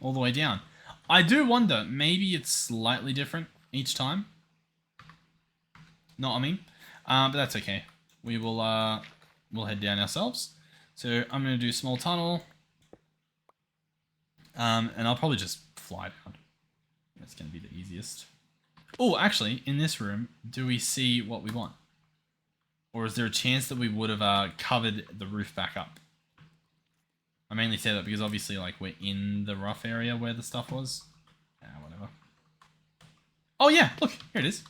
All the way down. I do wonder, maybe it's slightly different each time. Know what I mean? But that's okay. We will we'll head down ourselves. So I'm going to do small tunnel. And I'll probably just fly down. That's going to be the easiest. Oh, actually, in this room, do we see what we want? Or is there a chance that we would have covered the roof back up? I mainly say that because obviously, like, we're in the rough area where the stuff was. Whatever. Oh, yeah, look, here it is.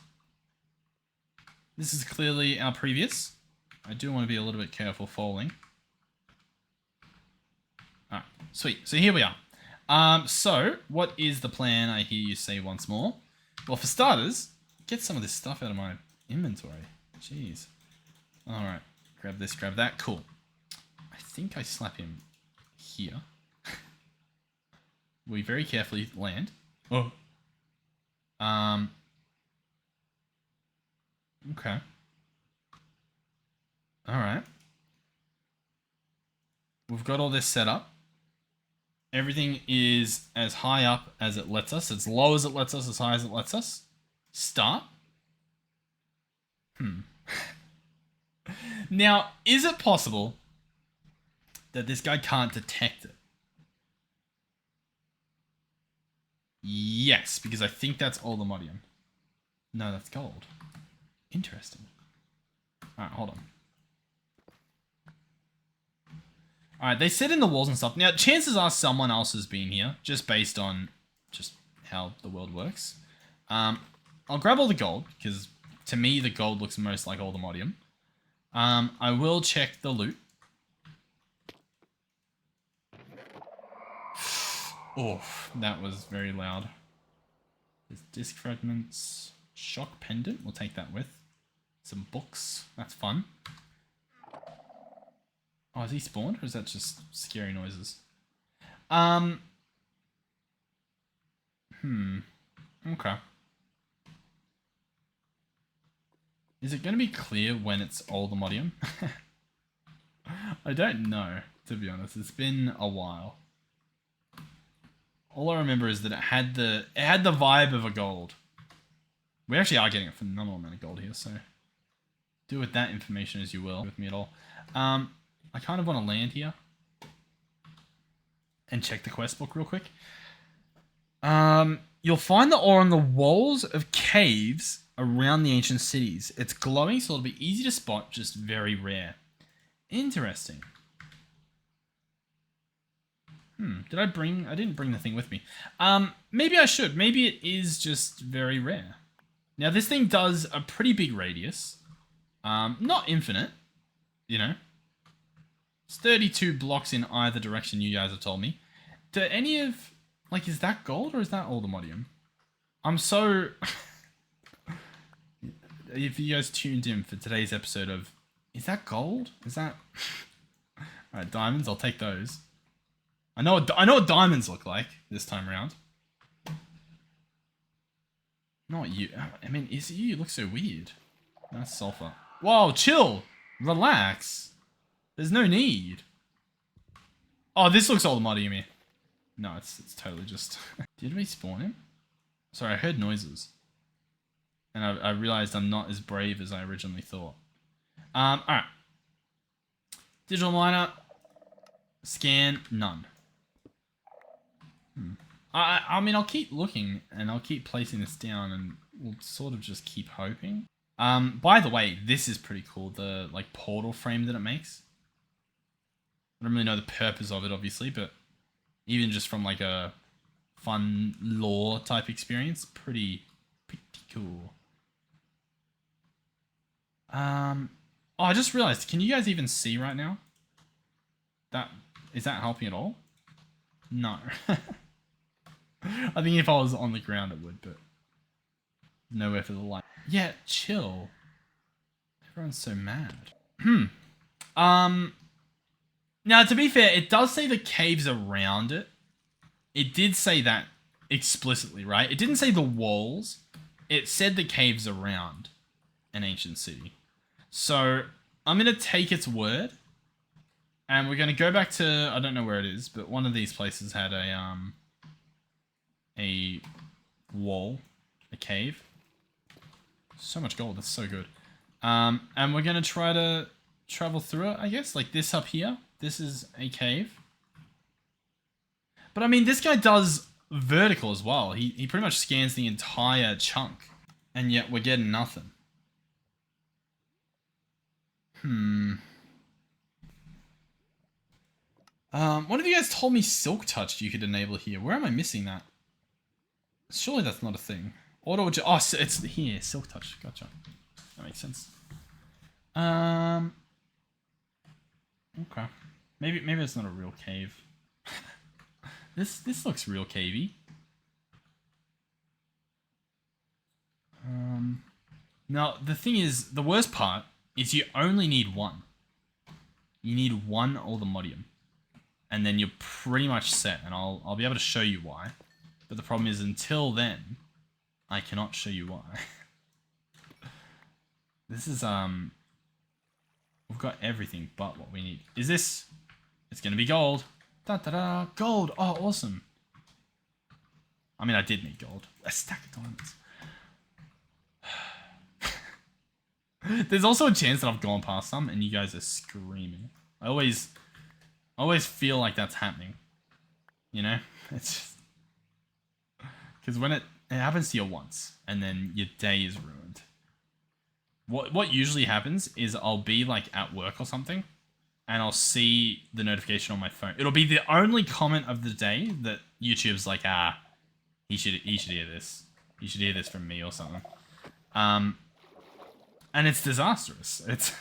This is clearly our previous. I do want to be a little bit careful falling. Alright, sweet. So here we are. So, what is the plan, I hear you say once more? Well, for starters, get some of this stuff out of my inventory. Jeez. Alright, grab this, grab that. Cool. I think I slap him here. We very carefully land. Oh. Okay. Alright. We've got all this set up. Everything is as high up as it lets us, as low as it lets us, as high as it lets us. Start. Now, is it possible that this guy can't detect it? Yes, because I think that's Allthemodium. No, that's gold. Interesting. Alright, hold on. Alright, they sit in the walls and stuff. Now, chances are someone else has been here, just based on just how the world works. I'll grab all the gold, because to me, the gold looks most like Allthemodium. I will check the loot. Oh, that was very loud. There's disc fragments. Shock pendant, we'll take that with. Some books, that's fun. Oh, is he spawned, or is that just scary noises? Okay. Is it going to be clear when it's Allthemodium? I don't know, to be honest. It's been a while. All I remember is that it had the vibe of a gold. We actually are getting a phenomenal amount of gold here, so do with that information as you will with me at all. I kind of want to land here and check the quest book real quick. You'll find the ore on the walls of caves around the ancient cities. It's glowing, so it'll be easy to spot, just very rare. Interesting. Did I bring... I didn't bring the thing with me. Maybe I should. Maybe it is just very rare. Now, this thing does a pretty big radius. Not infinite, you know. It's 32 blocks in either direction, you guys have told me. Do any of... Like, is that gold or is that Allthemodium? I'm so... If you guys tuned in for today's episode of... Is that gold? Is that... Alright, diamonds, I'll take those. I know what diamonds look like this time around. Not you. I mean, is you look so weird. That's sulfur. Whoa, chill. Relax. There's no need. Oh, this looks Allthemodium here. No, it's totally just... Did we spawn him? Sorry, I heard noises. And I realized I'm not as brave as I originally thought. Alright. Digital miner. Scan, none. I mean, I'll keep looking and I'll keep placing this down and we'll sort of just keep hoping. By the way, this is pretty cool. The like portal frame that it makes. I don't really know the purpose of it, obviously, but even just from like a fun lore type experience, pretty cool. Oh, I just realized, can you guys even see right now? Is that helping at all? No. I think if I was on the ground it would, but nowhere for the light. Yeah, chill. Everyone's so mad. Now, to be fair, it does say the caves around it. It did say that explicitly, right? It didn't say the walls. It said the caves around an ancient city. So, I'm going to take its word. And we're going to go back to... I don't know where it is, but one of these places had a wall. A cave. So much gold. That's so good. And we're going to try to travel through it, I guess. Like this up here. This is a cave. But I mean, this guy does vertical as well. He pretty much scans the entire chunk. And yet we're getting nothing. One of you guys told me Silk Touch you could enable here. Where am I missing that? Surely that's not a thing. Oh, it's here. Silk Touch. Gotcha. That makes sense. Okay. Maybe it's not a real cave. This looks real cavey. Now the thing is, the worst part is you only need one. You need one Allthemodium, and then you're pretty much set. And I'll be able to show you why. But the problem is, until then, I cannot show you why. This is we've got everything but what we need. Is this? It's gonna be gold. Da da da, gold. Oh, awesome. I mean, I did need gold. A stack of diamonds. There's also a chance that I've gone past some and you guys are screaming. I always feel like that's happening. You know? It's just... Because when it happens to you once and then your day is ruined. What usually happens is I'll be like at work or something and I'll see the notification on my phone. It'll be the only comment of the day that YouTube's like, you should hear this. You should hear this from me or something. And it's disastrous. It's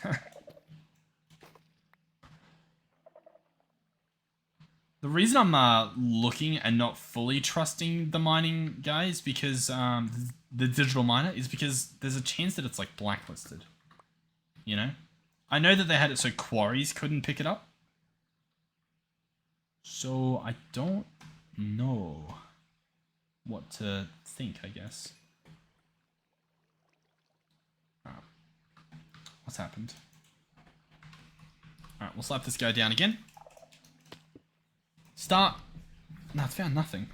the reason I'm looking and not fully trusting the mining guys because the digital miner is because there's a chance that it's like blacklisted. You know? I know that they had it so quarries couldn't pick it up. So I don't know what to think, I guess. What's happened? Alright, we'll slap this guy down again. Start. No, it's found nothing.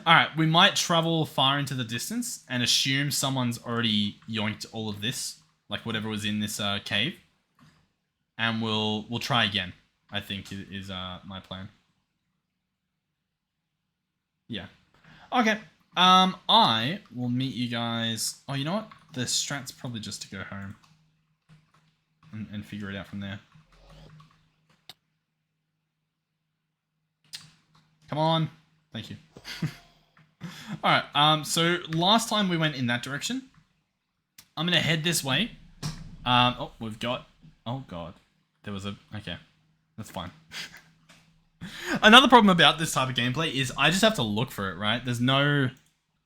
Alright, we might travel far into the distance and assume someone's already yoinked all of this, like whatever was in this cave. And we'll try again, I think is my plan. Yeah. Okay. I will meet you guys... Oh, you know what? The strat's probably just to go home. And figure it out from there. Come on. Thank you. Alright, so last time we went in that direction. I'm gonna head this way. Oh, we've got... Oh, God. There was a... Okay. That's fine. Another problem about this type of gameplay is I just have to look for it, right? There's no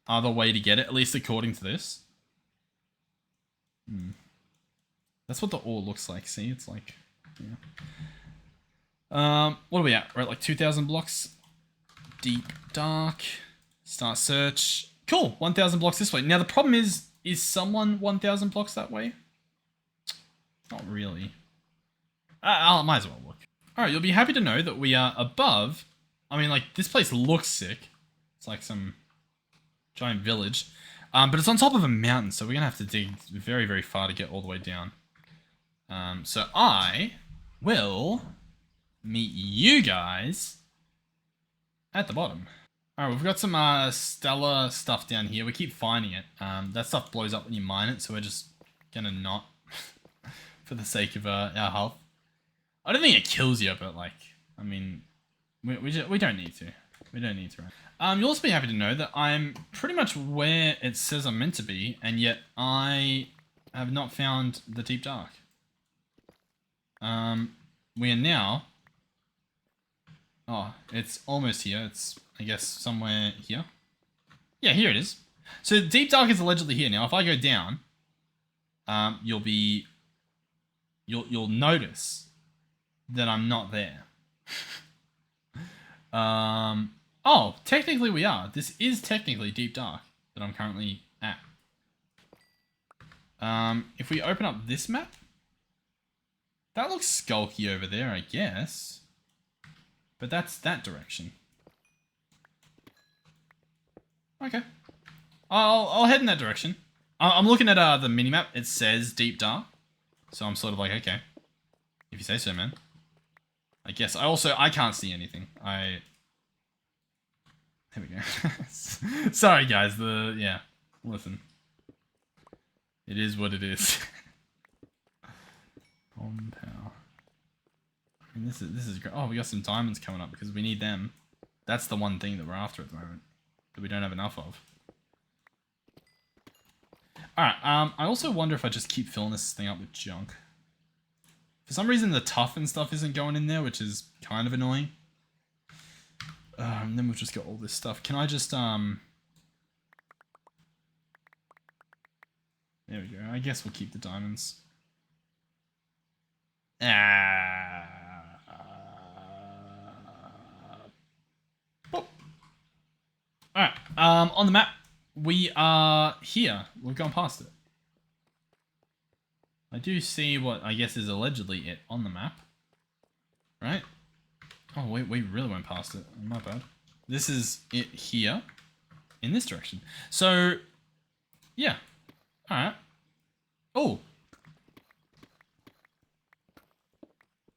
other way to get it, at least according to this. That's what the ore looks like. See, it's like, yeah. What are we at? We're at like 2,000 blocks. Deep dark. Start search. Cool. 1,000 blocks this way. Now the problem is someone 1,000 blocks that way? Not really. I might as well look. All right, you'll be happy to know that we are above. I mean, like this place looks sick. It's like some giant village. But it's on top of a mountain, so we're going to have to dig very, very far to get all the way down. So I will meet you guys at the bottom. Alright, we've got some stellar stuff down here. We keep finding it. That stuff blows up when you mine it, so we're just going to not for the sake of our health. I don't think it kills you, but like, I mean, we don't need to. We don't need to. You'll also be happy to know that I'm pretty much where it says I'm meant to be, and yet I have not found the deep dark. We are now... Oh, it's almost here. It's, I guess, somewhere here. Yeah, here it is. So deep dark is allegedly here. Now, if I go down, you'll notice that I'm not there. Oh, technically we are. This is technically deep dark that I'm currently at. If we open up this map, that looks skulky over there, I guess. But that's that direction. Okay. I'll head in that direction. I'm looking at the minimap. It says deep dark. So I'm sort of like, okay. If you say so, man. I guess. I can't see anything. There we go. Sorry, guys. Yeah. Listen. It is what it is. On power. I mean, this is great. Oh, we got some diamonds coming up because we need them. That's the one thing that we're after at the moment that we don't have enough of. Alright, I also wonder if I just keep filling this thing up with junk. For some reason, the tough and stuff isn't going in there, which is kind of annoying. And then we've just got all this stuff. Can I just, there we go. I guess we'll keep the diamonds. Alright, on the map, we are here. We've gone past it. I do see what I guess is allegedly it on the map. Right? Oh, wait, we really went past it. My bad. This is it here. In this direction. So, yeah. Alright. Oh!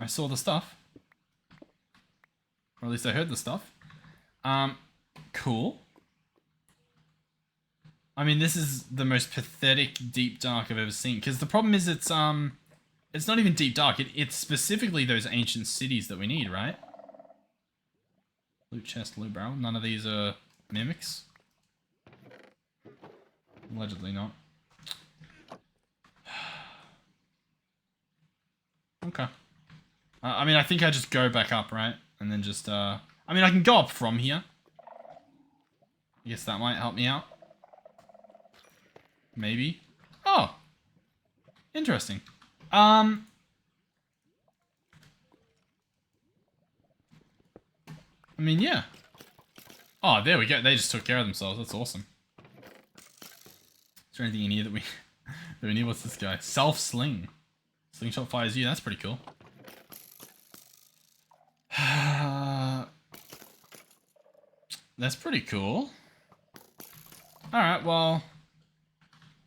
I saw the stuff. Or at least I heard the stuff. Cool. I mean, this is the most pathetic deep dark I've ever seen. Because the problem is it's not even deep dark. It's specifically those ancient cities that we need, right? Loot chest, loot barrel. None of these are mimics. Allegedly not. Okay. I mean, I think I just go back up, right? And then just, I mean, I can go up from here. I guess that might help me out. Maybe. Oh. Interesting. I mean, yeah. Oh, there we go. They just took care of themselves. That's awesome. Is there anything in here that we need? What's this guy? Self-sling. Slingshot fires you. That's pretty cool. That's pretty cool. Alright, well...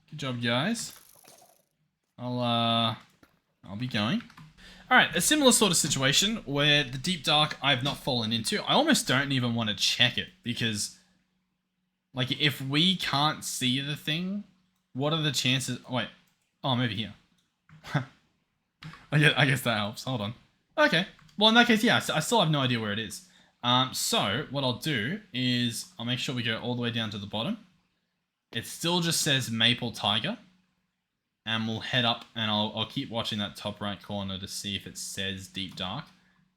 Good job, guys. I'll be going. Alright, a similar sort of situation where the deep dark I've not fallen into. I almost don't even want to check it because, like, if we can't see the thing, what are the chances? Oh, wait. Oh, I'm over here. I guess that helps. Hold on. Okay. Well, in that case, yeah, I still have no idea where it is. So what I'll do is I'll make sure we go all the way down to the bottom. It still just says Maple Tiger. And we'll head up and I'll keep watching that top right corner to see if it says Deep Dark.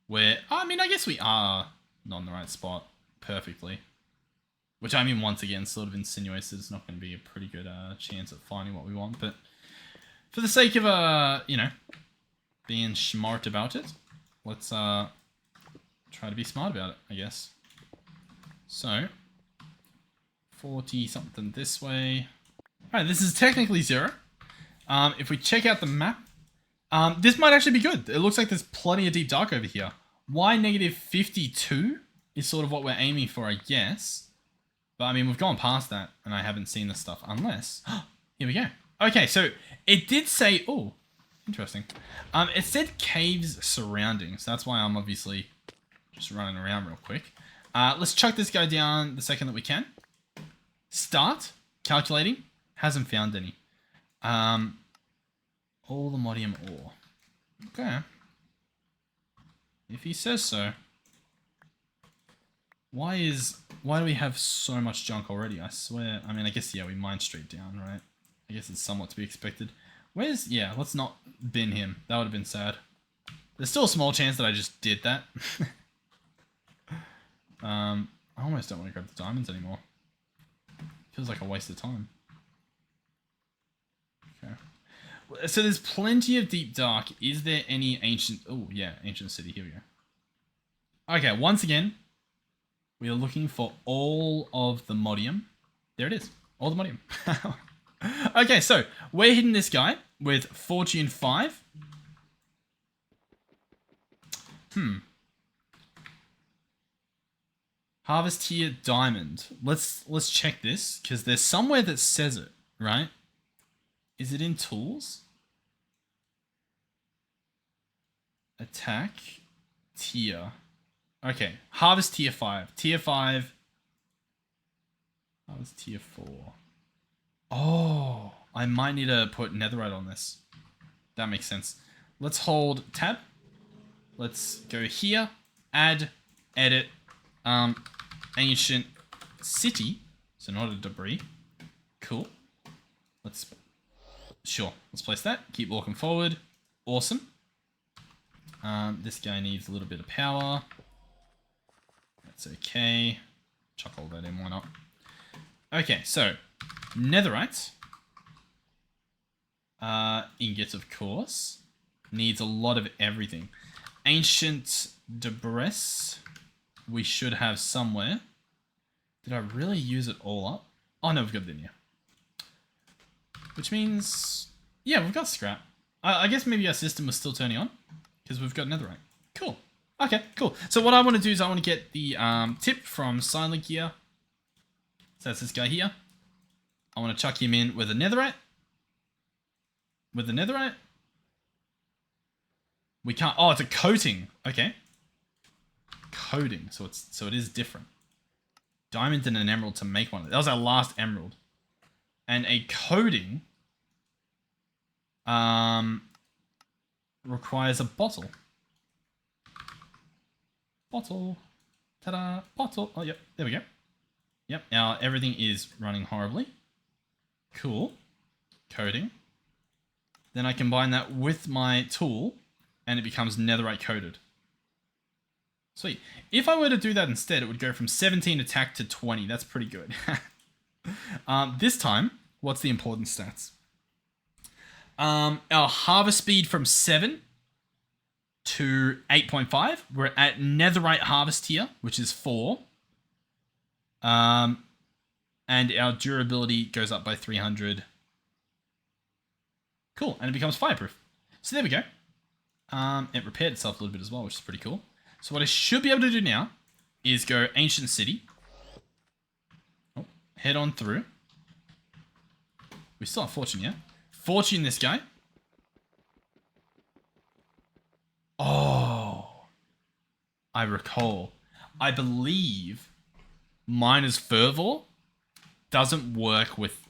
Where, I mean, I guess we are not in the right spot perfectly. Which, I mean, once again, sort of insinuates that it's not going to be a pretty good chance at finding what we want. But for the sake of, you know, being smart about it, let's try to be smart about it, I guess. So, 40 something this way. Alright, this is technically 0. If we check out the map, this might actually be good. It looks like there's plenty of deep dark over here. Why negative 52 is sort of what we're aiming for, I guess. But I mean, we've gone past that and I haven't seen this stuff unless... Here we go. Okay, so it did say... Oh, interesting. It said caves surrounding. So that's why I'm obviously just running around real quick. Let's chuck this guy down the second that we can. Start. Calculating. Hasn't found any. Allthemodium ore. Okay. If he says so. Why do we have so much junk already? I swear. I mean, I guess, yeah, we mined straight down, right? I guess it's somewhat to be expected. Yeah, let's not bin him. That would have been sad. There's still a small chance that I just did that. I almost don't want to grab the diamonds anymore. Feels like a waste of time. Okay. So there's plenty of deep dark. Is there any ancient... Oh, yeah, ancient city. Here we go. Okay, once again, we are looking for Allthemodium. There it is. Allthemodium. Okay, so we're hitting this guy with Fortune 5. Harvest here, diamond. Let's check this, because there's somewhere that says it, right? Is it in tools? Attack, tier. Okay, harvest tier 5. Tier 5. Harvest tier 4. Oh, I might need to put netherite on this. That makes sense. Let's hold tab. Let's go here, add, edit, ancient city. So not a debris. Cool. Let's place that. Keep walking forward. Awesome. This guy needs a little bit of power. That's okay. Chuck all that in, why not? Okay, so netherite. Ingots, of course. Needs a lot of everything. Ancient debris. We should have somewhere. Did I really use it all up? Oh no, we've got it in here. Which means, yeah, we've got scrap. I guess maybe our system was still turning on because we've got netherite. Cool. Okay, cool. So what I want to do is I want to get the tip from Silent here. So that's this guy here. I want to chuck him in with a netherite. With the netherite. We can't. Oh, it's a coating. Okay. Coating. So it is different. Diamond and an emerald to make one. That was our last emerald. And a coating requires a bottle. Bottle. Ta-da. Bottle. Oh, yep. There we go. Yep. Now everything is running horribly. Cool. Coating. Then I combine that with my tool and it becomes netherite coated. Sweet. If I were to do that instead, it would go from 17 attack to 20. That's pretty good. This time, what's the important stats? Our harvest speed from 7 to 8.5. We're at netherite harvest here, which is 4. And our durability goes up by 300. Cool, and it becomes fireproof. So there we go. It repaired itself a little bit as well, which is pretty cool. So what I should be able to do now is go Ancient City. Oh, head on through. We still have Fortune, yeah? Fortune this guy. Oh. I recall. I believe Miner's Fervor doesn't work with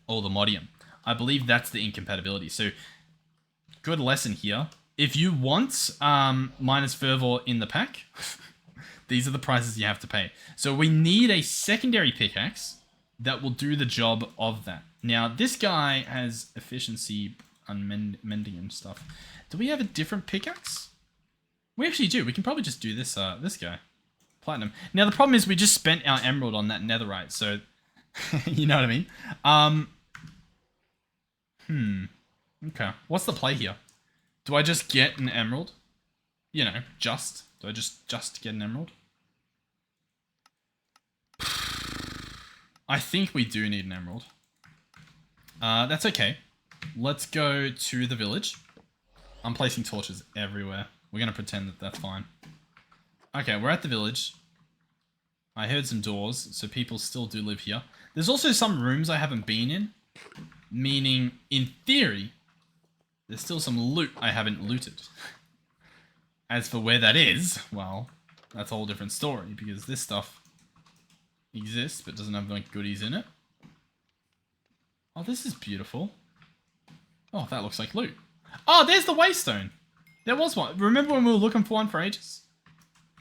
Allthemodium. I believe that's the incompatibility. So, good lesson here. If you want Miner's Fervor in the pack, these are the prices you have to pay. So we need a secondary pickaxe that will do the job of that. Now, this guy has efficiency on mending and stuff. Do we have a different pickaxe? We actually do. We can probably just do this this guy. Platinum. Now, the problem is we just spent our emerald on that netherite, so you know what I mean? Okay. What's the play here? Do I just get an emerald? You know, just. Do I just get an emerald? I think we do need an emerald. That's okay. Let's go to the village. I'm placing torches everywhere. We're going to pretend that that's fine. Okay, we're at the village. I heard some doors, so people still do live here. There's also some rooms I haven't been in. Meaning, in theory, there's still some loot I haven't looted. As for where that is, well, that's a whole different story, because this stuff exists, but doesn't have like goodies in it. Oh, this is beautiful. Oh, that looks like loot. Oh, there's the waystone. There was one. Remember when we were looking for one for ages?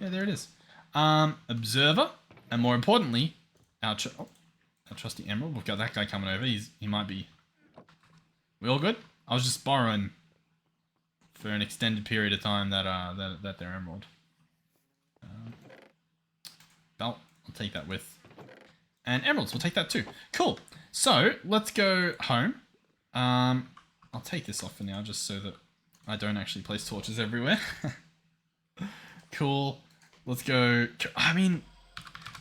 Yeah, there it is. Observer, and more importantly, our trusty emerald. We've got that guy coming over. He might be. We all good? I was just borrowing for an extended period of time that they're emerald. Belt, I'll take that with. And emeralds, we'll take that too. Cool. So let's go home. I'll take this off for now, just so that I don't actually place torches everywhere. Cool. Let's go. I mean,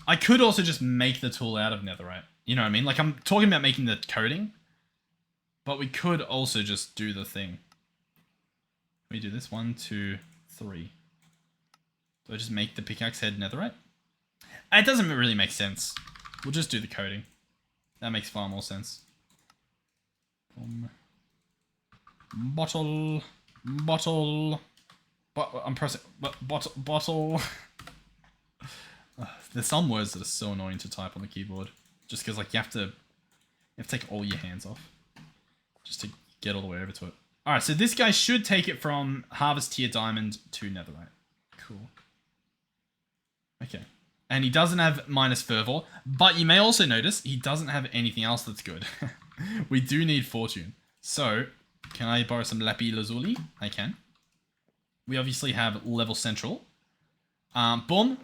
I could also just make the tool out of netherite. You know what I mean? Like, I'm talking about making the coating, but we could also just do the thing. We do this 1, 2, 3. Do I just make the pickaxe head netherite? It doesn't really make sense. We'll just do the coding. That makes far more sense. Bottle. I'm pressing. Bottle. There's some words that are so annoying to type on the keyboard. Just because, like, you have to take all your hands off. Just to get all the way over to it. Alright, so this guy should take it from Harvest Tier Diamond to Netherite. Cool. Okay. And he doesn't have minus Fervor, but you may also notice he doesn't have anything else that's good. We do need Fortune. So, can I borrow some Lapi Lazuli? I can. We obviously have Level Central. Boom.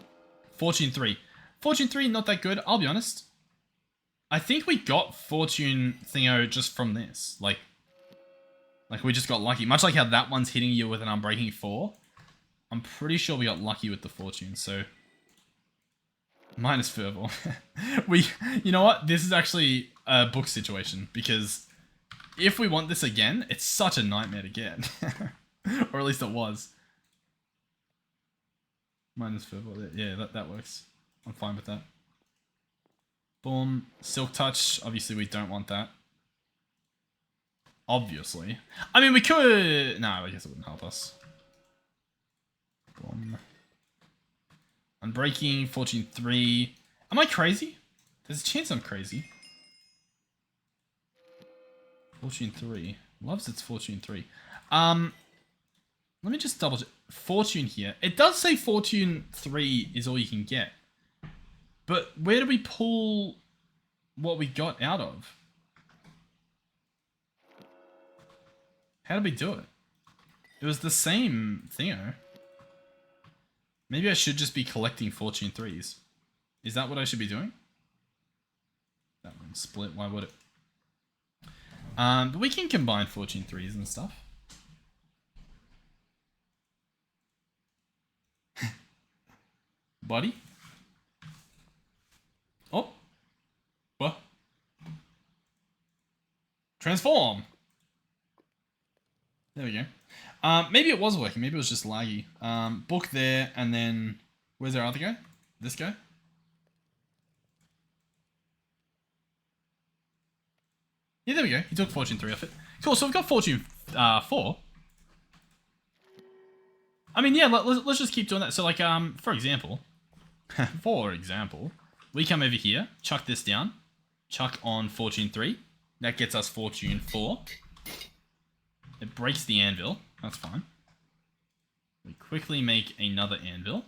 Fortune 3. Fortune 3, not that good, I'll be honest. I think we got Fortune Thingo just from this. Like we just got lucky. Much like how that one's hitting you with an Unbreaking 4. I'm pretty sure we got lucky with the Fortune, so... Minus Fervor. You know what? This is actually a book situation, because if we want this again, it's such a nightmare to get. Or at least it was. Minus Fervor. Yeah, that works. I'm fine with that. Boom. Silk Touch. Obviously, we don't want that. Obviously. I mean, we could... No, I guess it wouldn't help us. Boom. Unbreaking, Fortune 3. Am I crazy? There's a chance I'm crazy. Fortune 3. Loves its Fortune 3. Let me just double check. Fortune here. It does say Fortune 3 is all you can get. But where do we pull what we got out of? How did we do it? It was the same thingo. Maybe I should just be collecting Fortune 3s. Is that what I should be doing? That one split, why would it? But we can combine Fortune 3s and stuff. Buddy? Oh. What? Transform! There we go. Maybe it was working. Maybe it was just laggy. Book there, and then... Where's our other guy? This guy? Yeah, there we go. He took Fortune 3 off it. Cool, so we've got Fortune 4. I mean, yeah, let's just keep doing that. So, like, for example... we come over here, chuck this down, chuck on Fortune 3. That gets us Fortune 4. It breaks the anvil. That's fine. We quickly make another anvil.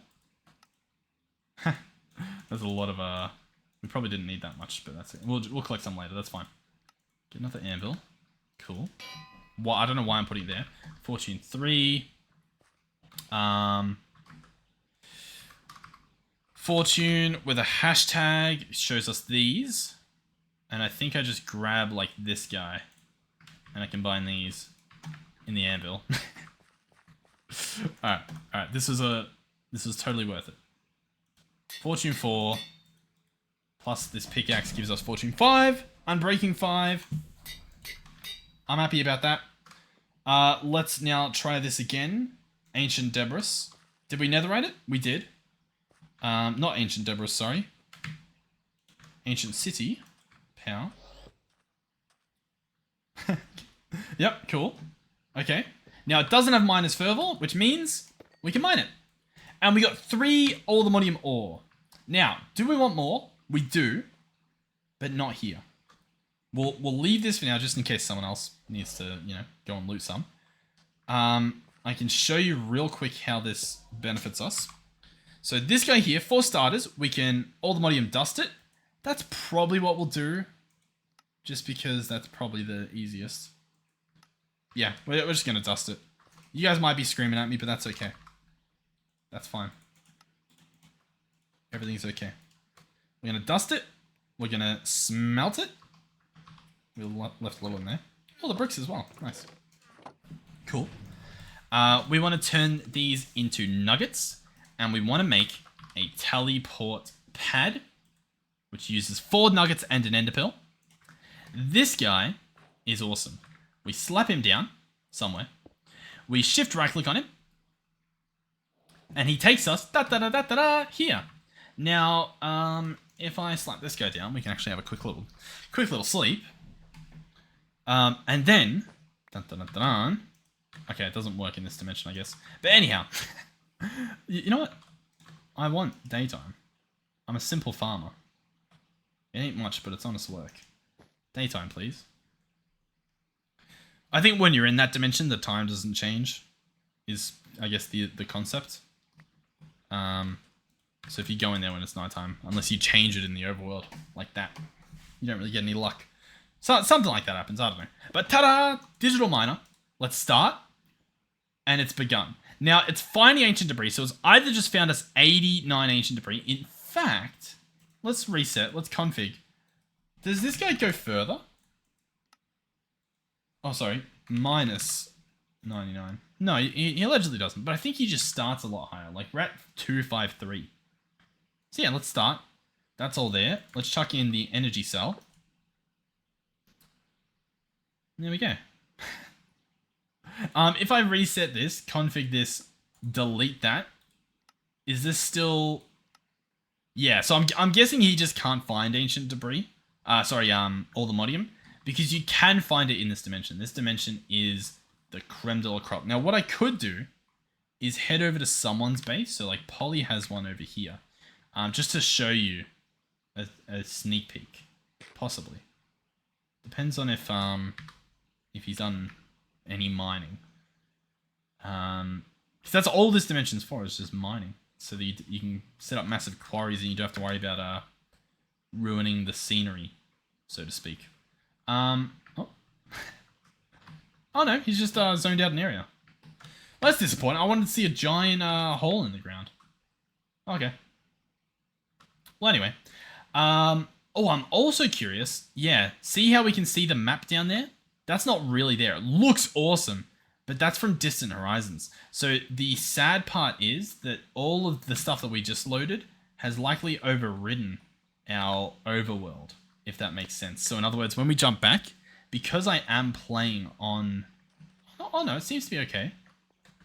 There's a lot of, we probably didn't need that much, but that's it. We'll collect some later. That's fine. Get another anvil. Cool. Well, I don't know why I'm putting it there. Fortune 3. Fortune with a hashtag shows us these. And I think I just grab, like, this guy. And I combine these in the anvil. Alright. This is totally worth it. Fortune 4 plus this pickaxe gives us Fortune 5. Unbreaking 5. I'm happy about that. Let's now try this again. Ancient Debris. Did we netherite it? We did. Not Ancient Debris, sorry. Ancient City. Power. Yep, cool. Okay. Now, it doesn't have minus fervor, which means we can mine it. And we got 3 Allthemodium ore. Now, do we want more? We do, but not here. We'll leave this for now, just in case someone else needs to, you know, go and loot some. I can show you real quick how this benefits us. So this guy here, for starters, we can Allthemodium dust it. That's probably what we'll do, just because that's probably the easiest. Yeah, we're just going to dust it. You guys might be screaming at me, but that's okay. That's fine. Everything's okay. We're going to dust it. We're going to smelt it. We left a little in there. Oh, the bricks as well. Nice. Cool. We want to turn these into nuggets. And we want to make a teleport pad, which uses 4 nuggets and an ender pill. This guy is awesome. We slap him down somewhere. We shift right click on him. And he takes us here. Now, if I slap this guy down, we can actually have a quick little sleep. And then, dun, dun, dun, dun, dun. Okay, it doesn't work in this dimension, I guess. But anyhow, you know what? I want daytime. I'm a simple farmer. It ain't much, but it's honest work. Daytime, please. I think when you're in that dimension, the time doesn't change. Is, I guess, the concept. So if you go in there when it's nighttime, unless you change it in the overworld, like that, you don't really get any luck. So, something like that happens, I don't know. But ta-da! Digital miner. Let's start. And it's begun. Now, it's finding ancient debris, so it's either just found us 89 ancient debris. In fact, let's reset, let's config. Does this guy go further? Oh, sorry, minus 99. No, he allegedly doesn't, but I think he just starts a lot higher. Like, we're at 253. So yeah, let's start. That's all there. Let's chuck in the energy cell. There we go. If I reset this, config this, delete that, is this still... Yeah, so I'm guessing he just can't find ancient debris. Allthemodium, because you can find it in this dimension. This dimension is the creme de la crop. Now, what I could do is head over to someone's base. So, like, Polly has one over here. Just to show you a sneak peek, possibly. Depends on if he's done any mining. Because that's all this dimension's for, is just mining. So that you can set up massive quarries and you don't have to worry about ruining the scenery, so to speak. Oh. Oh no, he's just zoned out an area. Well, that's disappointing. I wanted to see a giant hole in the ground. Okay. Well, anyway. Oh, I'm also curious. Yeah, see how we can see the map down there? That's not really there. It looks awesome, but that's from distant horizons. So the sad part is that all of the stuff that we just loaded has likely overridden our overworld, if that makes sense. So in other words, when we jump back, because I am playing on... Oh no, it seems to be okay.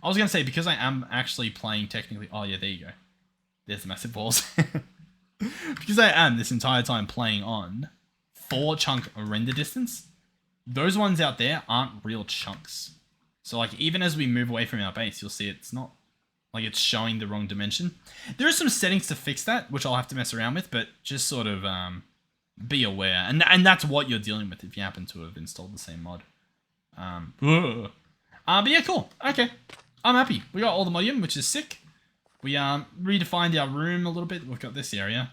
I was going to say, because I am actually playing technically... Oh yeah, there you go. There's the massive balls. Because I am this entire time playing on 4 chunk render distance, those ones out there aren't real chunks. So like, even as we move away from our base, you'll see it's not like it's showing the wrong dimension. There are some settings to fix that, which I'll have to mess around with, but just sort of be aware. And that's what you're dealing with if you happen to have installed the same mod. But yeah, cool. Okay. I'm happy. We got Allthemodium, which is sick. We redefined our room a little bit. We've got this area,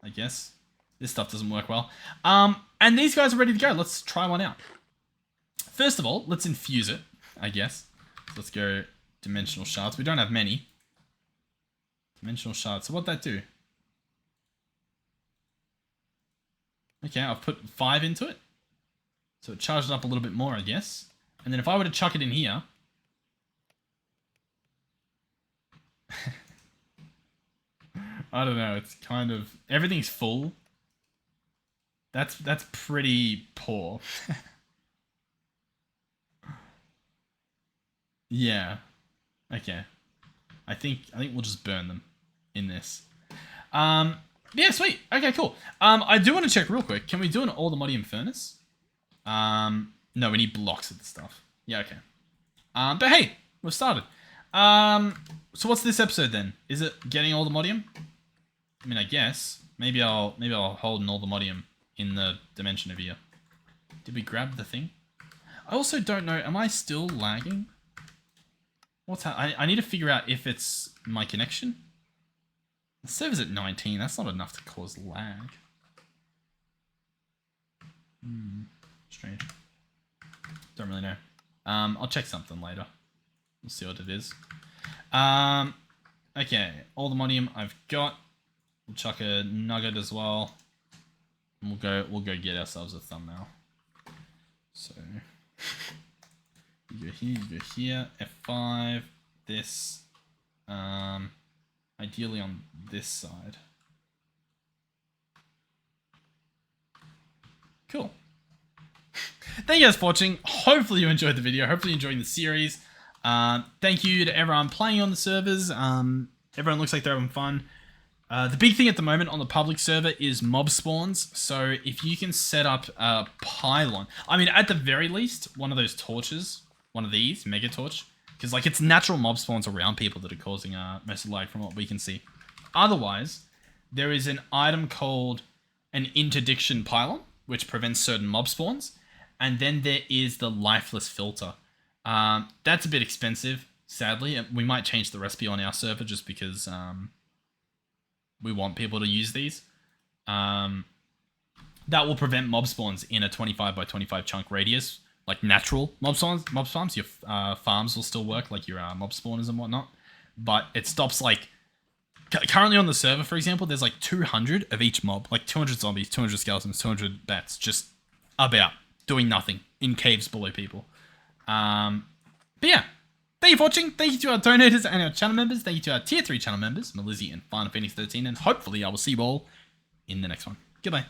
I guess. This stuff doesn't work well. And these guys are ready to go. Let's try one out. First of all, let's infuse it, I guess. So let's go dimensional shards. We don't have many. Dimensional shards. So what'd that do? Okay, I've put 5 into it. So it charged it up a little bit more, I guess. And then if I were to chuck it in here... I don't know, it's kind of... Everything's full. That's pretty poor. Yeah. Okay. I think we'll just burn them in this. Yeah, sweet. Okay, cool. I do want to check real quick. Can we do an Allthemodium furnace? No, we need blocks of the stuff. Yeah, okay. But hey, we've started. So what's this episode then? Is it getting Allthemodium? I mean, I guess. Maybe I'll hold an Allthemodium in the dimension over here. Did we grab the thing? I also don't know. Am I still lagging? What's I need to figure out if it's my connection. The server's at 19. That's not enough to cause lag. Strange. Don't really know. I'll check something later. We'll see what it is. Okay, Allthemodium I've got. We'll chuck a nugget as well. And we'll go get ourselves a thumbnail. So you go here, F5, this. Ideally on this side. Cool. Thank you guys for watching. Hopefully you enjoyed the video. Hopefully you're enjoying the series. Thank you to everyone playing on the servers. Everyone looks like they're having fun. The big thing at the moment on the public server is mob spawns. So if you can set up a pylon, I mean, at the very least, one of those torches, one of these, mega torch, because like it's natural mob spawns around people that are causing most of the lag from what we can see. Otherwise, there is an item called an interdiction pylon, which prevents certain mob spawns. And then there is the lifeless filter. That's a bit expensive, sadly. We might change the recipe on our server just because we want people to use these. That will prevent mob spawns in a 25 by 25 chunk radius. Like natural mob spawns. Your farms will still work, like your mob spawners and whatnot. But it stops like... Currently on the server, for example, there's like 200 of each mob. Like 200 zombies, 200 skeletons, 200 bats. Just about doing nothing in caves below people. But yeah. Thank you for watching. Thank you to our donators and our channel members. Thank you to our tier 3 channel members, Melizzy and Final Phoenix 13. And hopefully I will see you all in the next one. Goodbye.